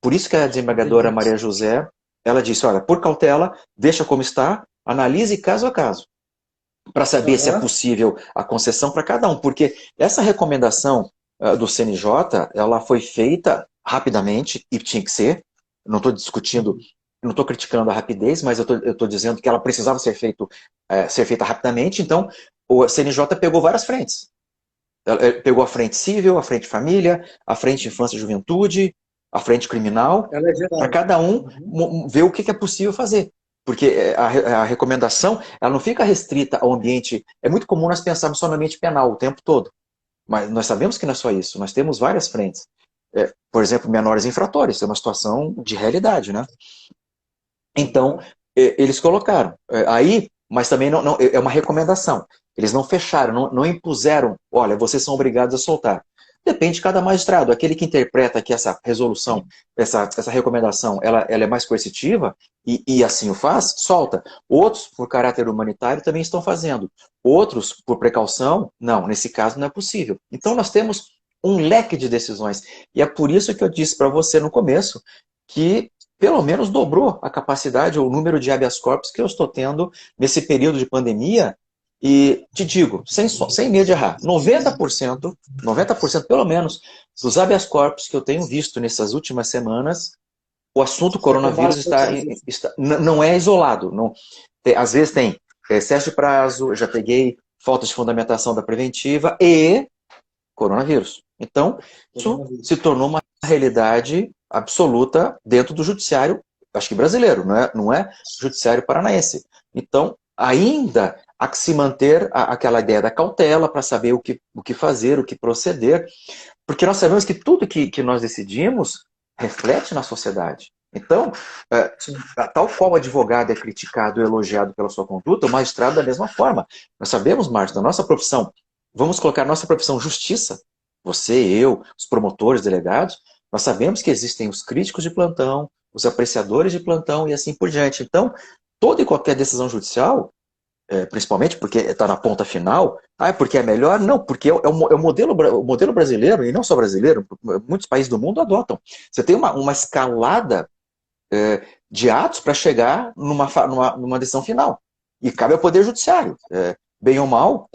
Por isso que a desembargadora Maria José, ela disse, olha, por cautela, deixa como está, analise caso a caso, para saber se é possível a concessão para cada um. Porque essa recomendação do CNJ, ela foi feita rapidamente, e tinha que ser, não estou discutindo, não estou criticando a rapidez, mas eu estou dizendo que ela precisava ser feita rapidamente, então o CNJ pegou várias frentes. Ela pegou a frente civil, a frente família, a frente infância e juventude, a frente criminal, Ela é para geral. cada um Uhum. ver o que é possível fazer. Porque a recomendação, ela não fica restrita ao ambiente. É muito comum nós pensarmos só no ambiente penal o tempo todo. Mas nós sabemos que não é só isso. Nós temos várias frentes. Por exemplo, menores infratores. É uma situação de realidade, né? Então, eles colocaram. Aí, mas também não, é uma recomendação. Eles não fecharam, não impuseram, olha, vocês são obrigados a soltar. Depende de cada magistrado. Aquele que interpreta que essa resolução, essa recomendação, ela é mais coercitiva e assim o faz, solta. Outros, por caráter humanitário, também estão fazendo. Outros, por precaução, não, nesse caso não é possível. Então nós temos um leque de decisões. E é por isso que eu disse para você no começo que pelo menos dobrou a capacidade ou o número de habeas corpus que eu estou tendo nesse período de pandemia. E te digo, sem medo de errar, 90% pelo menos, dos habeas corpus que eu tenho visto nessas últimas semanas, o assunto coronavírus não é isolado. Não, às vezes tem excesso de prazo, já peguei falta de fundamentação da preventiva e coronavírus. Então, isso se tornou uma realidade absoluta dentro do judiciário, acho que brasileiro, não é judiciário paranaense. Então, ainda há que se manter aquela ideia da cautela para saber o que fazer, o que proceder, porque nós sabemos que tudo que nós decidimos reflete na sociedade. Então, tal qual o advogado é criticado e elogiado pela sua conduta, o magistrado da mesma forma. Nós sabemos, Márcio, da nossa profissão, vamos colocar nossa profissão justiça, você, eu, os promotores, delegados, nós sabemos que existem os críticos de plantão, os apreciadores de plantão e assim por diante. Então, toda e qualquer decisão judicial, principalmente porque está na ponta final, é porque é melhor? Não, porque é o modelo brasileiro, e não só brasileiro, muitos países do mundo adotam. Você tem uma escalada de atos para chegar numa decisão final. E cabe ao Poder Judiciário. Bem ou mal,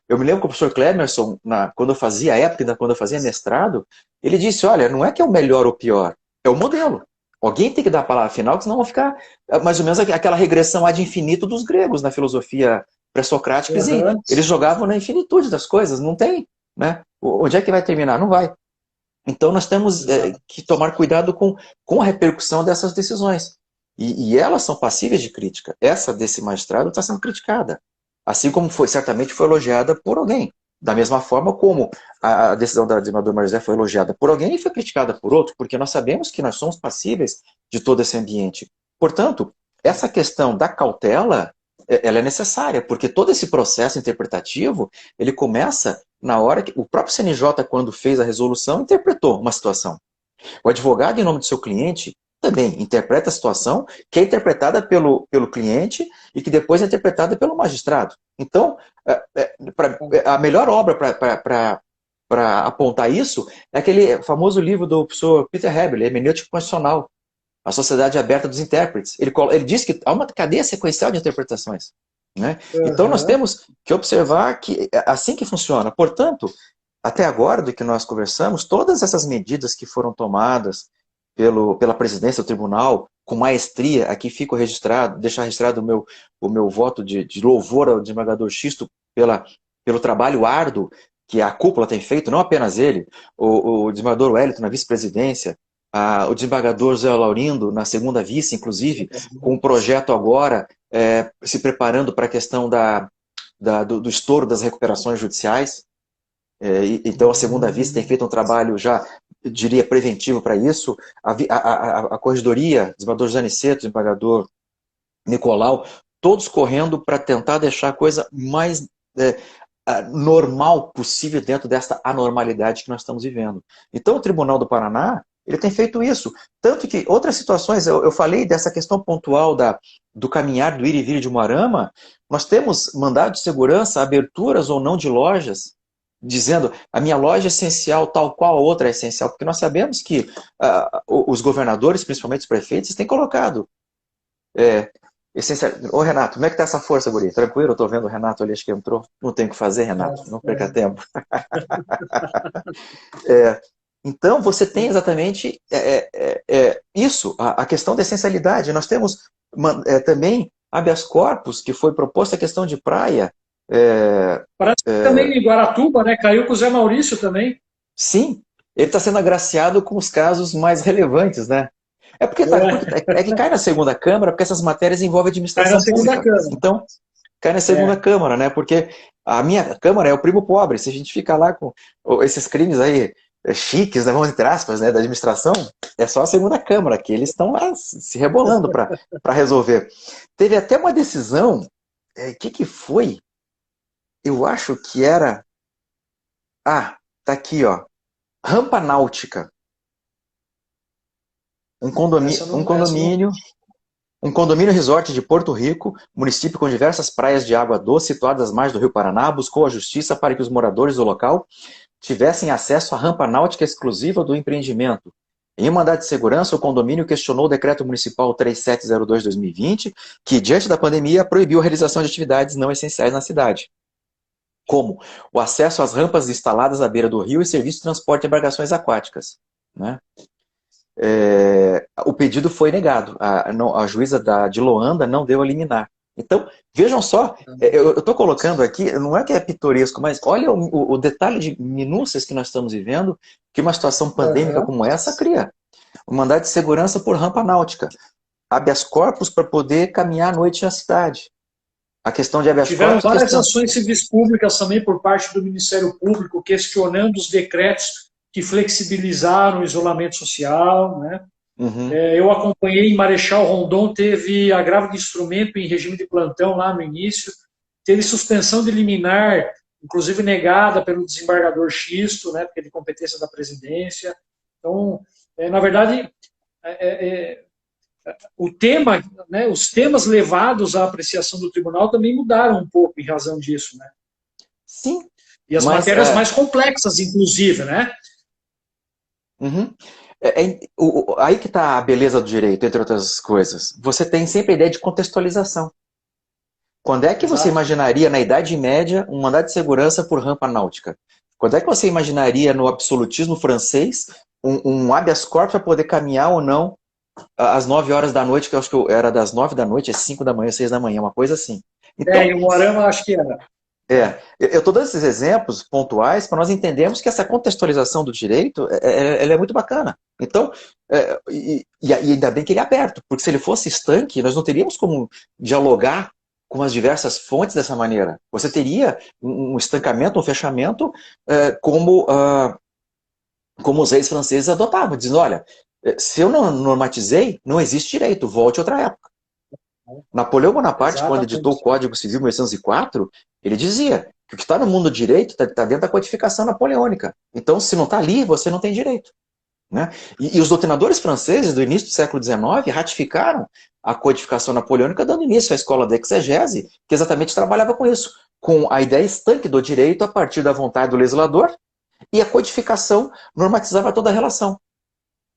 eu me lembro que o professor Clemerson, quando eu fazia quando eu fazia mestrado, ele disse, olha, não é que é o melhor ou pior, é o modelo. Alguém tem que dar a palavra final, senão vão ficar mais ou menos aquela regressão ad infinito dos gregos na filosofia pré-socrática. Uhum. Eles jogavam na infinitude das coisas, não tem. Né? Onde é que vai terminar? Não vai. Então nós temos que tomar cuidado com a repercussão dessas decisões. E elas são passíveis de crítica. Essa desse magistrado está sendo criticada. Assim como certamente foi elogiada por alguém. Da mesma forma como a decisão da desembargadora Maria José foi elogiada por alguém e foi criticada por outro, porque nós sabemos que nós somos passíveis de todo esse ambiente. Portanto, essa questão da cautela, ela é necessária, porque todo esse processo interpretativo, ele começa na hora que o próprio CNJ, quando fez a resolução, interpretou uma situação. O advogado, em nome do seu cliente, também interpreta a situação que é interpretada pelo cliente e que depois é interpretada pelo magistrado. Então, a melhor obra para apontar isso é aquele famoso livro do professor Peter Hebel, Hermenêutica Constitucional, A Sociedade Aberta dos Intérpretes. Ele diz que há uma cadeia sequencial de interpretações. Né? Então, nós temos que observar que é assim que funciona. Portanto, até agora, do que nós conversamos, todas essas medidas que foram tomadas pela presidência do tribunal, com maestria, aqui fico registrado, deixar registrado o meu voto de louvor ao desembargador Xisto pelo trabalho árduo que a cúpula tem feito, não apenas ele, o desembargador Wellington na vice-presidência, o desembargador Zé Laurindo na segunda vice, inclusive, com um projeto agora se preparando para a questão do estouro das recuperações judiciais. Então a segunda vice tem feito um trabalho já, eu diria, preventivo para isso. A corregedoria, desembargador Zaniceto, desembargador Nicolau, todos correndo para tentar deixar a coisa mais normal possível dentro dessa anormalidade que nós estamos vivendo. Então o Tribunal do Paraná, ele tem feito isso. Tanto que outras situações, eu falei dessa questão pontual do caminhar, do ir e vir de Umuarama, nós temos mandado de segurança, aberturas ou não de lojas, dizendo a minha loja é essencial, tal qual a outra é essencial, porque nós sabemos que os governadores, principalmente os prefeitos, têm colocado essencial. Ô Renato, como é que tá essa força, guri? Tranquilo? Eu tô vendo o Renato ali, acho que entrou. Não tem o que fazer, Renato, não perca tempo. Então, você tem exatamente isso, a questão da essencialidade. Nós temos também habeas corpus, que foi proposta a questão de praia, Parece que também em Guaratuba, né? Caiu com o Zé Maurício também. Sim, ele está sendo agraciado com os casos mais relevantes, né? É que cai na segunda Câmara porque essas matérias envolvem Cai na administração segunda pública. Câmara. Então, cai na segunda Câmara, né? Porque a minha Câmara é o primo pobre. Se a gente fica lá com esses crimes aí chiques, né, vamos entre aspas, né, da administração, é só a segunda Câmara, que eles estão lá se rebolando para resolver. Teve até uma decisão, que foi? Eu acho que era... Ah, tá aqui, ó. Rampa Náutica. Um condomínio resort de Porto Rico, município com diversas praias de água doce situadas às margens do Rio Paraná, buscou a justiça para que os moradores do local tivessem acesso à rampa náutica exclusiva do empreendimento. Em um mandado de segurança, o condomínio questionou o decreto municipal 3702/2020, que, diante da pandemia, proibiu a realização de atividades não essenciais na cidade, como o acesso às rampas instaladas à beira do rio e serviço de transporte de embarcações aquáticas, né? O pedido foi negado. A juíza de Loanda não deu a liminar. Então, vejam só, eu estou colocando aqui, não é que é pitoresco, mas olha o detalhe de minúcias que nós estamos vivendo, que uma situação pandêmica como essa cria. O mandado de segurança por rampa náutica, habeas corpus para poder caminhar à noite na cidade. A questão de habeas corpus... Tiveram várias ações civis públicas também por parte do Ministério Público, questionando os decretos que flexibilizaram o isolamento social, né? Uhum. Eu acompanhei em Marechal Rondon, teve agravo de instrumento em regime de plantão lá no início, teve suspensão de liminar, inclusive negada pelo desembargador Xisto, né, porque é de competência da presidência. Então, na verdade, o tema, né, os temas levados à apreciação do tribunal também mudaram um pouco em razão disso, né? Sim. E as matérias mais complexas, inclusive, né? Uhum. Aí que está a beleza do direito, entre outras coisas. Você tem sempre a ideia de contextualização. Quando é que você imaginaria, na Idade Média, um mandado de segurança por rampa náutica? Quando é que você imaginaria, no absolutismo francês, um habeas corpus para poder caminhar ou não às 9 horas da noite, que eu acho que era das 9 da noite, às 5 da manhã, 6 da manhã, uma coisa assim. Então, em Moarama, acho que era. Eu estou dando esses exemplos pontuais para nós entendermos que essa contextualização do direito ela é muito bacana. Então, e ainda bem que ele é aberto, porque se ele fosse estanque, nós não teríamos como dialogar com as diversas fontes dessa maneira. Você teria um estancamento, um fechamento, como os reis franceses adotavam, dizendo, olha, se eu não normatizei, não existe direito, volte a outra época. Napoleão Bonaparte, quando editou o Código Civil 1804, ele dizia que o que está no mundo do direito está dentro da codificação napoleônica. Então, se não está ali, você não tem direito. Né? E os doutrinadores franceses do início do século XIX ratificaram a codificação napoleônica, dando início à escola da exegese, que exatamente trabalhava com isso, com a ideia estanque do direito a partir da vontade do legislador, e a codificação normatizava toda a relação.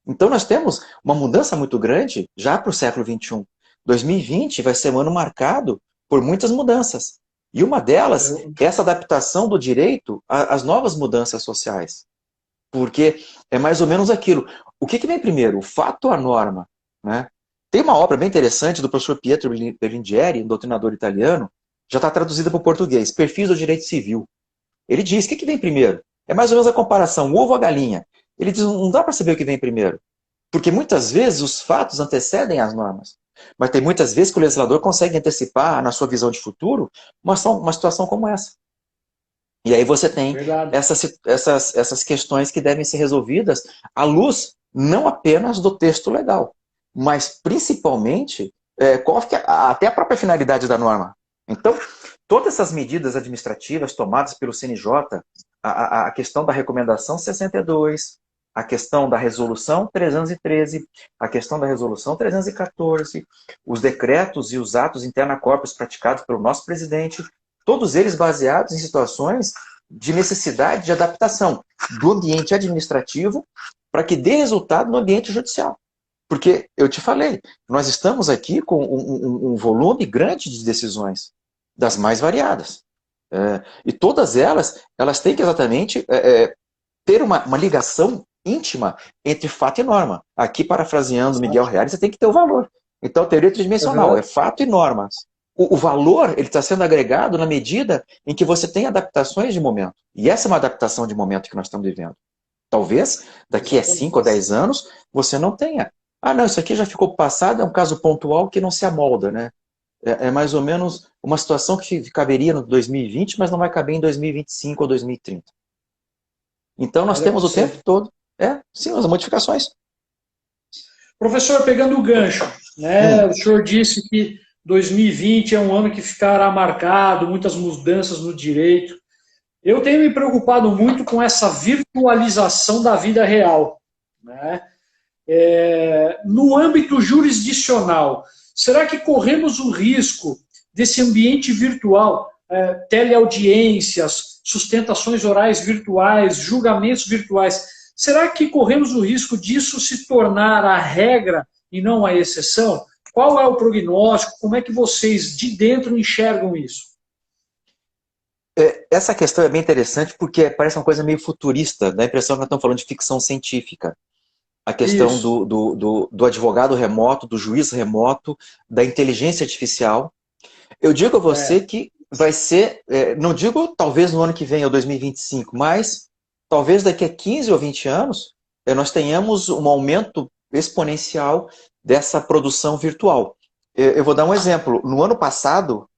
Então nós temos uma mudança muito grande já para o século XXI. 2020 vai ser um ano marcado por muitas mudanças. E uma delas é essa adaptação do direito às novas mudanças sociais. Porque é mais ou menos aquilo. O que vem primeiro? O fato ou a norma? Né? Tem uma obra bem interessante do professor Pietro Berlingueri, um doutrinador italiano, já está traduzida para o português, Perfis do Direito Civil. Ele diz, o que vem primeiro? É mais ou menos a comparação, o ovo ou a galinha. Ele diz, não dá para saber o que vem primeiro. Porque muitas vezes os fatos antecedem as normas. Mas tem muitas vezes que o legislador consegue antecipar, na sua visão de futuro, uma situação como essa. E aí você tem essas questões que devem ser resolvidas à luz não apenas do texto legal, mas principalmente qual que é até a própria finalidade da norma. Então, todas essas medidas administrativas tomadas pelo CNJ, a questão da recomendação 62, a questão da resolução 313, a questão da resolução 314, os decretos e os atos interna corpus praticados pelo nosso presidente, todos eles baseados em situações de necessidade de adaptação do ambiente administrativo para que dê resultado no ambiente judicial. Porque, eu te falei, nós estamos aqui com um volume grande de decisões, das mais variadas. E todas elas têm que exatamente ter uma ligação íntima entre fato e norma. Aqui, parafraseando Miguel Reale, você tem que ter o valor. Então, teoria tridimensional é fato e normas. o valor ele está sendo agregado na medida em que você tem adaptações de momento. E essa é uma adaptação de momento que nós estamos vivendo. Talvez daqui a 5 ou 10 anos você não tenha. Ah, não, isso aqui já ficou passado, é um caso pontual que não se amolda, né? É mais ou menos uma situação que caberia no 2020, mas não vai caber em 2025 ou 2030. Então nós temos o tempo todo, sim, as modificações. Professor, pegando o gancho, né? O senhor disse que 2020 é um ano que ficará marcado, muitas mudanças no direito. Eu tenho me preocupado muito com essa virtualização da vida real, né? No âmbito jurisdicional, será que corremos o risco desse ambiente virtual, teleaudiências, sustentações orais virtuais, julgamentos virtuais, será que corremos o risco disso se tornar a regra e não a exceção? Qual é o prognóstico? Como é que vocês de dentro enxergam isso? Essa questão é bem interessante porque parece uma coisa meio futurista, dá a impressão que nós estamos falando de ficção científica. A questão do advogado remoto, do juiz remoto, da inteligência artificial. Eu digo a você que vai ser, não digo talvez no ano que vem, ou 2025, mas talvez daqui a 15 ou 20 anos, nós tenhamos um aumento exponencial dessa produção virtual. Eu vou dar um exemplo. No ano passado,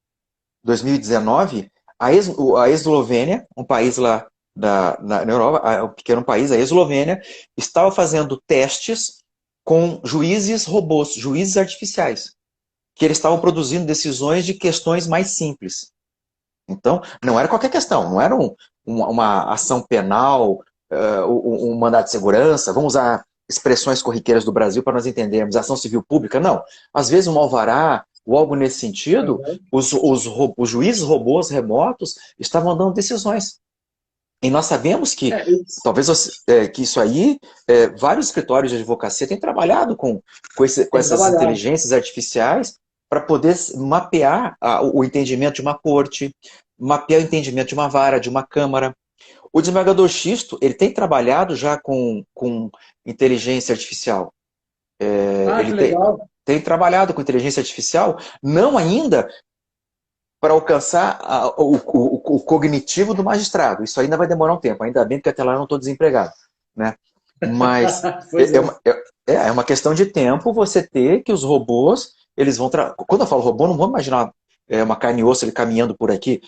2019, a Eslovênia, um país lá na Europa, um pequeno país, a Eslovênia, estava fazendo testes com juízes robôs, juízes artificiais, que eles estavam produzindo decisões de questões mais simples. Então, não era qualquer questão, não era uma ação penal, um mandado de segurança, vamos usar expressões corriqueiras do Brasil para nós entendermos, ação civil pública, não. Às vezes um alvará ou algo nesse sentido, os juízes robôs remotos estavam dando decisões. E nós sabemos que, talvez que isso aí, vários escritórios de advocacia têm trabalhado com essas inteligências artificiais para poder mapear o entendimento de uma corte, mapear o entendimento de uma vara, de uma câmara. O desembargador Xisto, ele tem trabalhado já com inteligência artificial. Ele tem trabalhado com inteligência artificial, não ainda para alcançar o cognitivo do magistrado. Isso ainda vai demorar um tempo, ainda bem que até lá eu não estou desempregado. Né? Mas é uma questão de tempo você ter que os robôs, eles vão... Quando eu falo robô, não vamos imaginar uma carne e osso ele caminhando por aqui.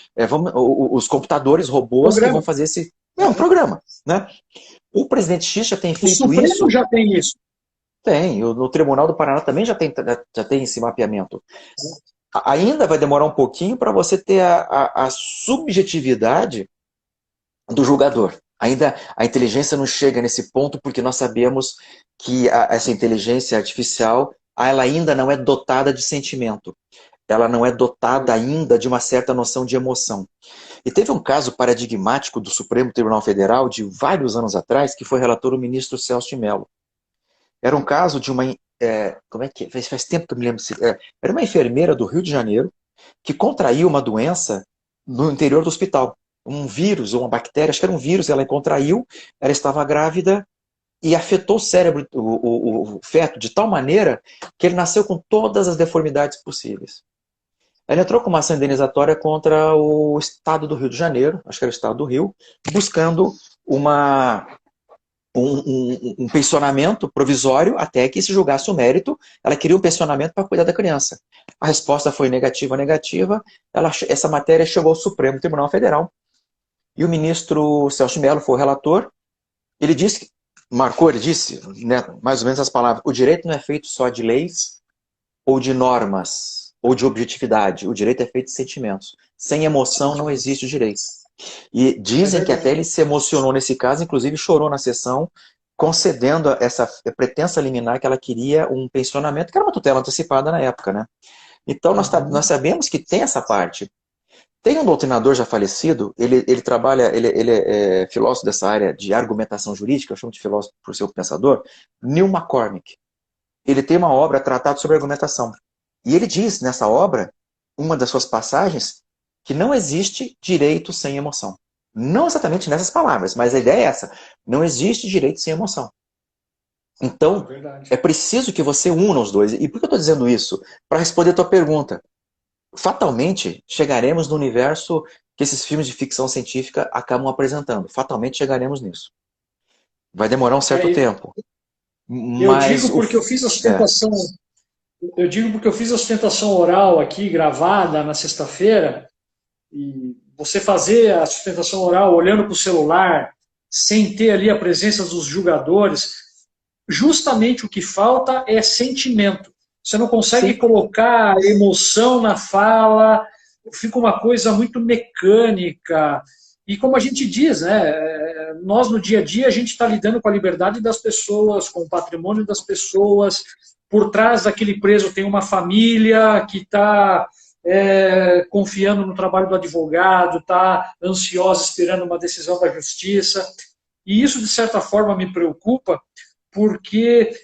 Os computadores, robôs que vão fazer esse... É um programa. Né? O presidente X já tem feito isso. O Supremo já tem isso. Tem. No Tribunal do Paraná também já tem esse mapeamento. Ainda vai demorar um pouquinho para você ter a subjetividade do julgador. Ainda a inteligência não chega nesse ponto porque nós sabemos que essa inteligência artificial ela ainda não é dotada de sentimento. Ela não é dotada ainda de uma certa noção de emoção. E teve um caso paradigmático do Supremo Tribunal Federal de vários anos atrás que foi relator o ministro Celso de Mello. Era um caso de uma... como é que faz tempo que eu me lembro. Era uma enfermeira do Rio de Janeiro que contraiu uma doença no interior do hospital. Um vírus ou uma bactéria, acho que era um vírus, ela contraiu, ela estava grávida e afetou o cérebro, o feto, de tal maneira que ele nasceu com todas as deformidades possíveis. Ela entrou com uma ação indenizatória contra o estado do Rio de Janeiro, acho que era o estado do Rio, buscando um pensionamento provisório até que se julgasse o mérito. Ela queria um pensionamento para cuidar da criança. A resposta foi negativa. Essa matéria chegou ao Supremo Tribunal Federal. E o ministro Celso de Mello foi o relator. Ele disse, né, mais ou menos as palavras, o direito não é feito só de leis ou de normas ou de objetividade. O direito é feito de sentimentos. Sem emoção não existe o direito. E dizem que até ele se emocionou nesse caso, inclusive chorou na sessão, concedendo essa pretensa liminar que ela queria um pensionamento, que era uma tutela antecipada na época. Né? Então nós sabemos que tem essa parte. Tem um doutrinador já falecido, ele é filósofo dessa área de argumentação jurídica, eu chamo de filósofo por ser pensador, Neil McCormick. Ele tem uma obra, Tratado sobre Argumentação. E ele diz nessa obra, uma das suas passagens, que não existe direito sem emoção. Não exatamente nessas palavras, mas a ideia é essa. Não existe direito sem emoção. Então, é preciso que você una os dois. E por que eu estou dizendo isso? Para responder a tua pergunta. fatalmente chegaremos no universo que esses filmes de ficção científica acabam apresentando. Fatalmente chegaremos nisso. Vai demorar um certo É, tempo. eu Mas digo porque eu fiz a é, sustentação, eu digo porque eu fiz a sustentação oral aqui, gravada na sexta-feira, e você fazer a sustentação oral olhando para o celular, sem ter ali a presença dos julgadores, justamente o que falta é sentimento. Você não consegue sim, colocar emoção na fala, fica uma coisa muito mecânica. E como a gente diz, né, nós no dia a dia a gente está lidando com a liberdade das pessoas, com o patrimônio das pessoas. Por trás daquele preso tem uma família que está confiando no trabalho do advogado, está ansiosa esperando uma decisão da justiça. E isso, de certa forma, me preocupa, porque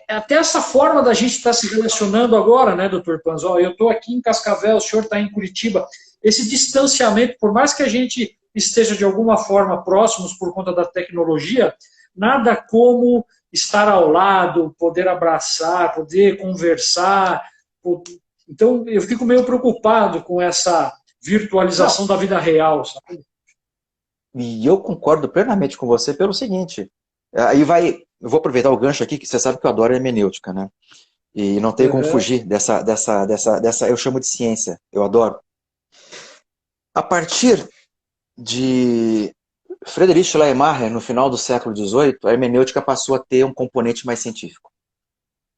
até essa forma da gente estar se relacionando agora, né, doutor Panzó? Eu estou aqui em Cascavel, o senhor está em Curitiba. Esse distanciamento, por mais que a gente esteja de alguma forma próximos por conta da tecnologia, nada como estar ao lado, poder abraçar, poder conversar. Então, eu fico meio preocupado com essa não. virtualização da vida real, sabe? E eu concordo plenamente com você pelo seguinte. Aí vai. Eu vou aproveitar o gancho aqui, que você sabe que eu adoro hermenêutica, né? E não tem como Uhum. fugir dessa. Eu chamo de ciência. Eu adoro. A partir de Friedrich Schleiermacher, no final do século XVIII, a hermenêutica passou a ter um componente mais científico.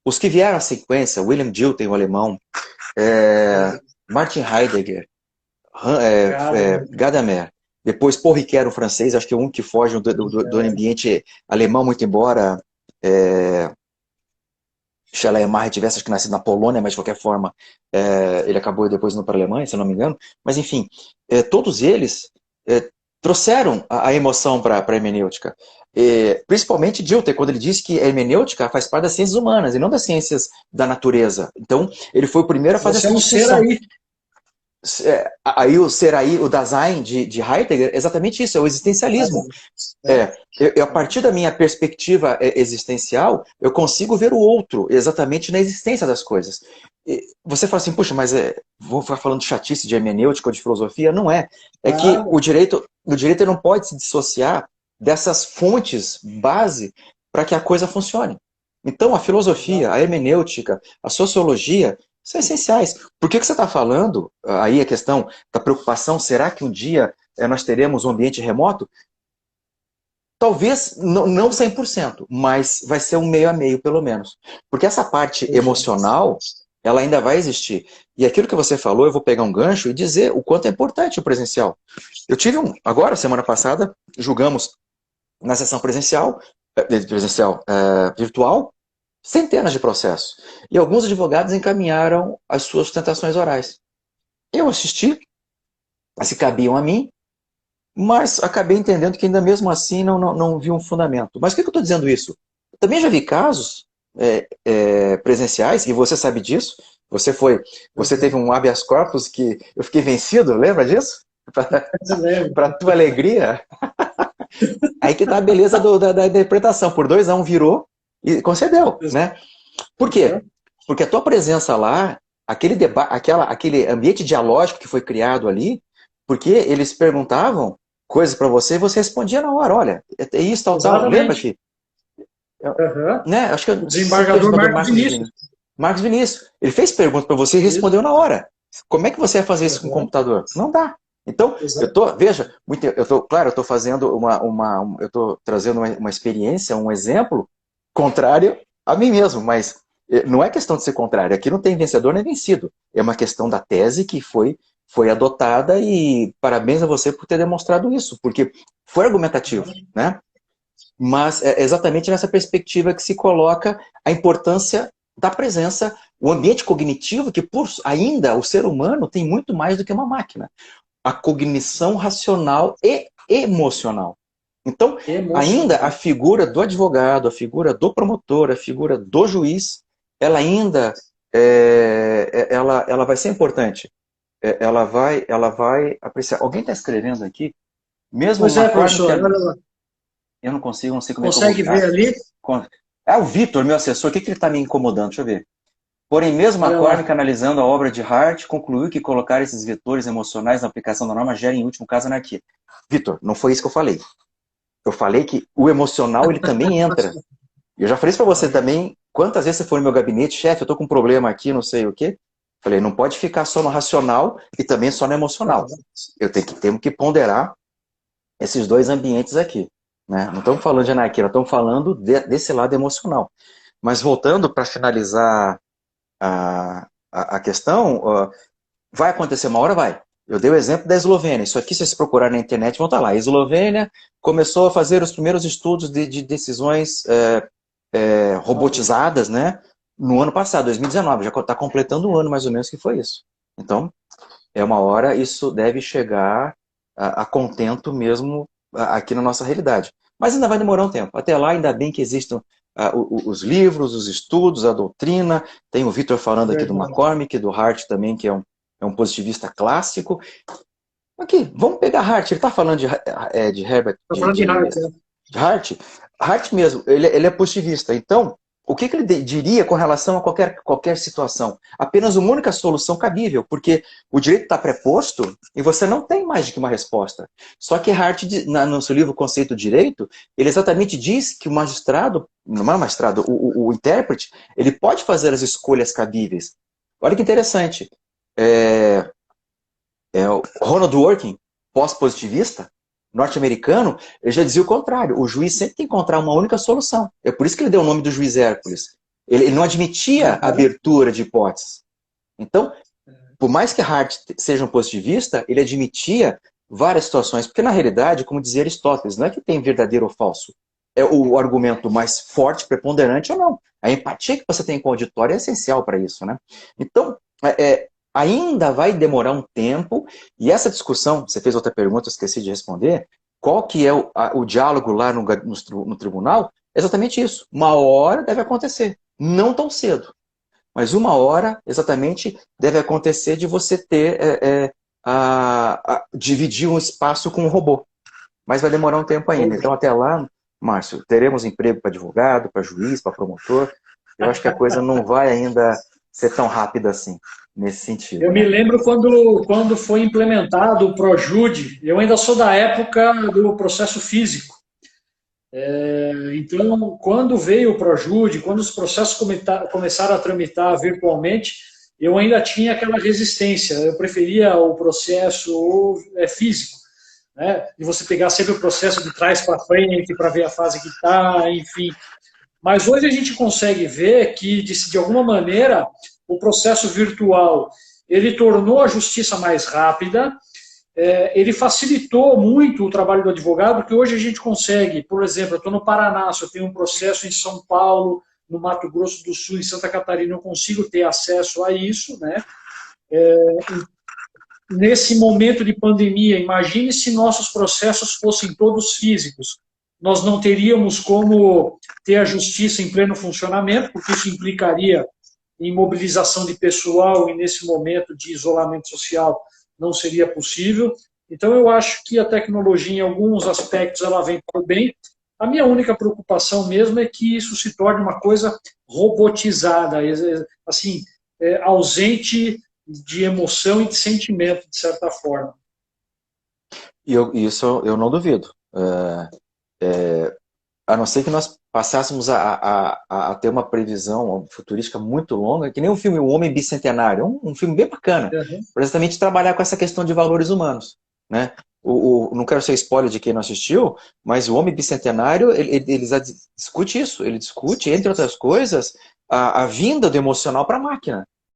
Os que vieram à sequência, William Dilthey, o alemão, Martin Heidegger, Cara, Gadamer, depois Paul Ricoeur, o francês, acho que é um que foge do ambiente alemão, muito embora Schleiermacher tivesse acho que nascido na Polônia, mas de qualquer forma ele acabou depois indo para a Alemanha, se eu não me engano. Mas enfim, todos eles trouxeram a emoção para a hermenêutica. Principalmente Dilthey, quando ele disse que a hermenêutica faz parte das ciências humanas e não das ciências da natureza. Então, ele foi o primeiro a fazer você é essa um ser distinção. aí. Aí o Seraí, o Dasein de Heidegger, é exatamente isso, é o existencialismo. A partir da minha perspectiva existencial, eu consigo ver o outro exatamente na existência das coisas. Você fala assim, puxa, mas vou ficar falando de chatice, de hermenêutica ou de filosofia? Não é. É que Nada. o direito não pode se dissociar dessas fontes base para que a coisa funcione. Então, a filosofia, a hermenêutica, a sociologia são essenciais. Por que você está falando, aí a questão da preocupação, será que um dia nós teremos um ambiente remoto? Talvez não 100%, mas vai ser um meio a meio, pelo menos. Porque essa parte emocional, ela ainda vai existir. E aquilo que você falou, eu vou pegar um gancho e dizer o quanto é importante o presencial. Eu tive agora, semana passada, julgamos na sessão presencial virtual, centenas de processos. E alguns advogados encaminharam as suas sustentações orais. Eu assisti, as que cabiam a mim, mas acabei entendendo que ainda mesmo assim não vi um fundamento. Mas por que eu estou dizendo isso? Eu também já vi casos presenciais, e você sabe disso. Você teve um habeas corpus que eu fiquei vencido, lembra disso? Para tua alegria. Aí que tá a beleza da interpretação. Por 2-1 virou e concedeu, né? Por quê? Porque a tua presença lá, aquele ambiente dialógico que foi criado ali, porque eles perguntavam coisas para você e você respondia na hora, olha, é isso, tal, tal. Lembra Exatamente. que, Uhum. né? Acho que O eu sei que é o desembargador desembargador Marcos Marcos Vinícius. Vinícius. Marcos Vinícius. Ele fez pergunta para você e Isso. respondeu na hora. Como é que você vai fazer isso com o Uhum. computador? Não dá. Então, Exato. veja, claro, eu estou fazendo eu estou trazendo uma experiência, um exemplo contrário a mim mesmo, mas não é questão de ser contrário. Aqui não tem vencedor nem vencido. É uma questão da tese que foi adotada e parabéns a você por ter demonstrado isso, porque foi argumentativo, né? Mas é exatamente nessa perspectiva que se coloca a importância da presença, o ambiente cognitivo, que ainda o ser humano tem muito mais do que uma máquina. A cognição racional e emocional. Então, ainda a Emocional. figura do advogado, a figura do promotor, a figura do juiz, ela ainda ela vai ser importante. Ela vai apreciar. Alguém está escrevendo aqui? Mesmo Pois uma é, frase que professor. Olha lá. eu não consigo, não sei como é que eu vou. Consegue ver ali? O Vitor, meu assessor, o que ele está me incomodando? Deixa eu ver. Porém, mesmo Olha lá. McCormick, analisando a obra de Hart, concluiu que colocar esses vetores emocionais na aplicação da norma gera, em último caso, anarquia. Vitor, não foi isso que eu falei. Eu falei que o emocional, ele também entra. Eu já falei isso para você também. Quantas vezes você foi no meu gabinete, chefe, eu tô com um problema aqui, não sei o quê. Falei, não pode ficar só no racional e também só no emocional. Temos que ponderar esses dois ambientes aqui. Né? Não estamos falando de anarquia, nós estamos falando desse lado emocional. Mas voltando para finalizar a questão, vai acontecer uma hora, vai. Eu dei o exemplo da Eslovênia. Isso aqui, se vocês procurarem na internet, vão estar lá. A Eslovênia começou a fazer os primeiros estudos de decisões robotizadas, né? No ano passado, 2019. Já está completando um ano, mais ou menos, que foi isso. Então, é uma hora, isso deve chegar a contento mesmo aqui na nossa realidade. Mas ainda vai demorar um tempo. Até lá, ainda bem que existam os livros, os estudos, a doutrina. Tem o Vitor falando aqui do McCormick, do Hart também, que é um positivista clássico. Aqui, vamos pegar Hart. Ele está falando de Herbert. Estou falando de Hart. De Hart. Hart mesmo, ele é positivista. Então, o que ele diria com relação a qualquer situação? Apenas uma única solução cabível, porque o direito está preposto e você não tem mais do que uma resposta. Só que Hart, no seu livro Conceito de Direito, ele exatamente diz que o magistrado, não é o magistrado, o intérprete, ele pode fazer as escolhas cabíveis. Olha que interessante. O Ronald Dworkin, pós-positivista, norte-americano, ele já dizia o contrário. O juiz sempre tem que encontrar uma única solução. É por isso que ele deu o nome do juiz Hércules. Ele não admitia a abertura de hipóteses. Então, por mais que Hart seja um positivista, ele admitia várias situações. Porque, na realidade, como dizia Aristóteles, não é que tem verdadeiro ou falso. É o argumento mais forte, preponderante ou não. A empatia que você tem com o auditório é essencial para isso, né? Então, ainda vai demorar um tempo, e essa discussão, você fez outra pergunta, eu esqueci de responder, qual que é o diálogo lá no tribunal? É exatamente isso. Uma hora deve acontecer, não tão cedo, mas uma hora, exatamente, deve acontecer de você ter, dividir um espaço com um robô. Mas vai demorar um tempo ainda. Então, até lá, Márcio, teremos emprego para advogado, para juiz, para promotor. Eu acho que a coisa não vai ainda ser tão rápida assim, nesse sentido. Eu me lembro quando foi implementado o ProJude, eu ainda sou da época do processo físico. Então, quando veio o ProJude, quando os processos começaram a tramitar virtualmente, eu ainda tinha aquela resistência. Eu preferia o processo físico, né? E você pegar sempre o processo de trás para frente, para ver a fase que está, enfim. Mas hoje a gente consegue ver que, de alguma maneira, o processo virtual ele tornou a justiça mais rápida, ele facilitou muito o trabalho do advogado, porque hoje a gente consegue, por exemplo, eu estou no Paraná, se eu tenho um processo em São Paulo, no Mato Grosso do Sul, em Santa Catarina, eu consigo ter acesso a isso, né? Nesse momento de pandemia, imagine se nossos processos fossem todos físicos. Nós não teríamos como ter a justiça em pleno funcionamento, porque isso implicaria em mobilização de pessoal, e nesse momento de isolamento social não seria possível. Então, eu acho que a tecnologia, em alguns aspectos, ela vem para o bem. A minha única preocupação mesmo é que isso se torne uma coisa robotizada, assim, ausente de emoção e de sentimento, de certa forma. Isso eu não duvido. A não ser que nós passássemos a ter uma previsão futurística muito longa, que nem o filme O Homem Bicentenário, um filme bem bacana, para exatamente trabalhar com essa questão de valores humanos. Né? Não quero ser spoiler de quem não assistiu, mas O Homem Bicentenário, ele discute isso, ele discute, entre outras coisas, a vinda do emocional para a máquina.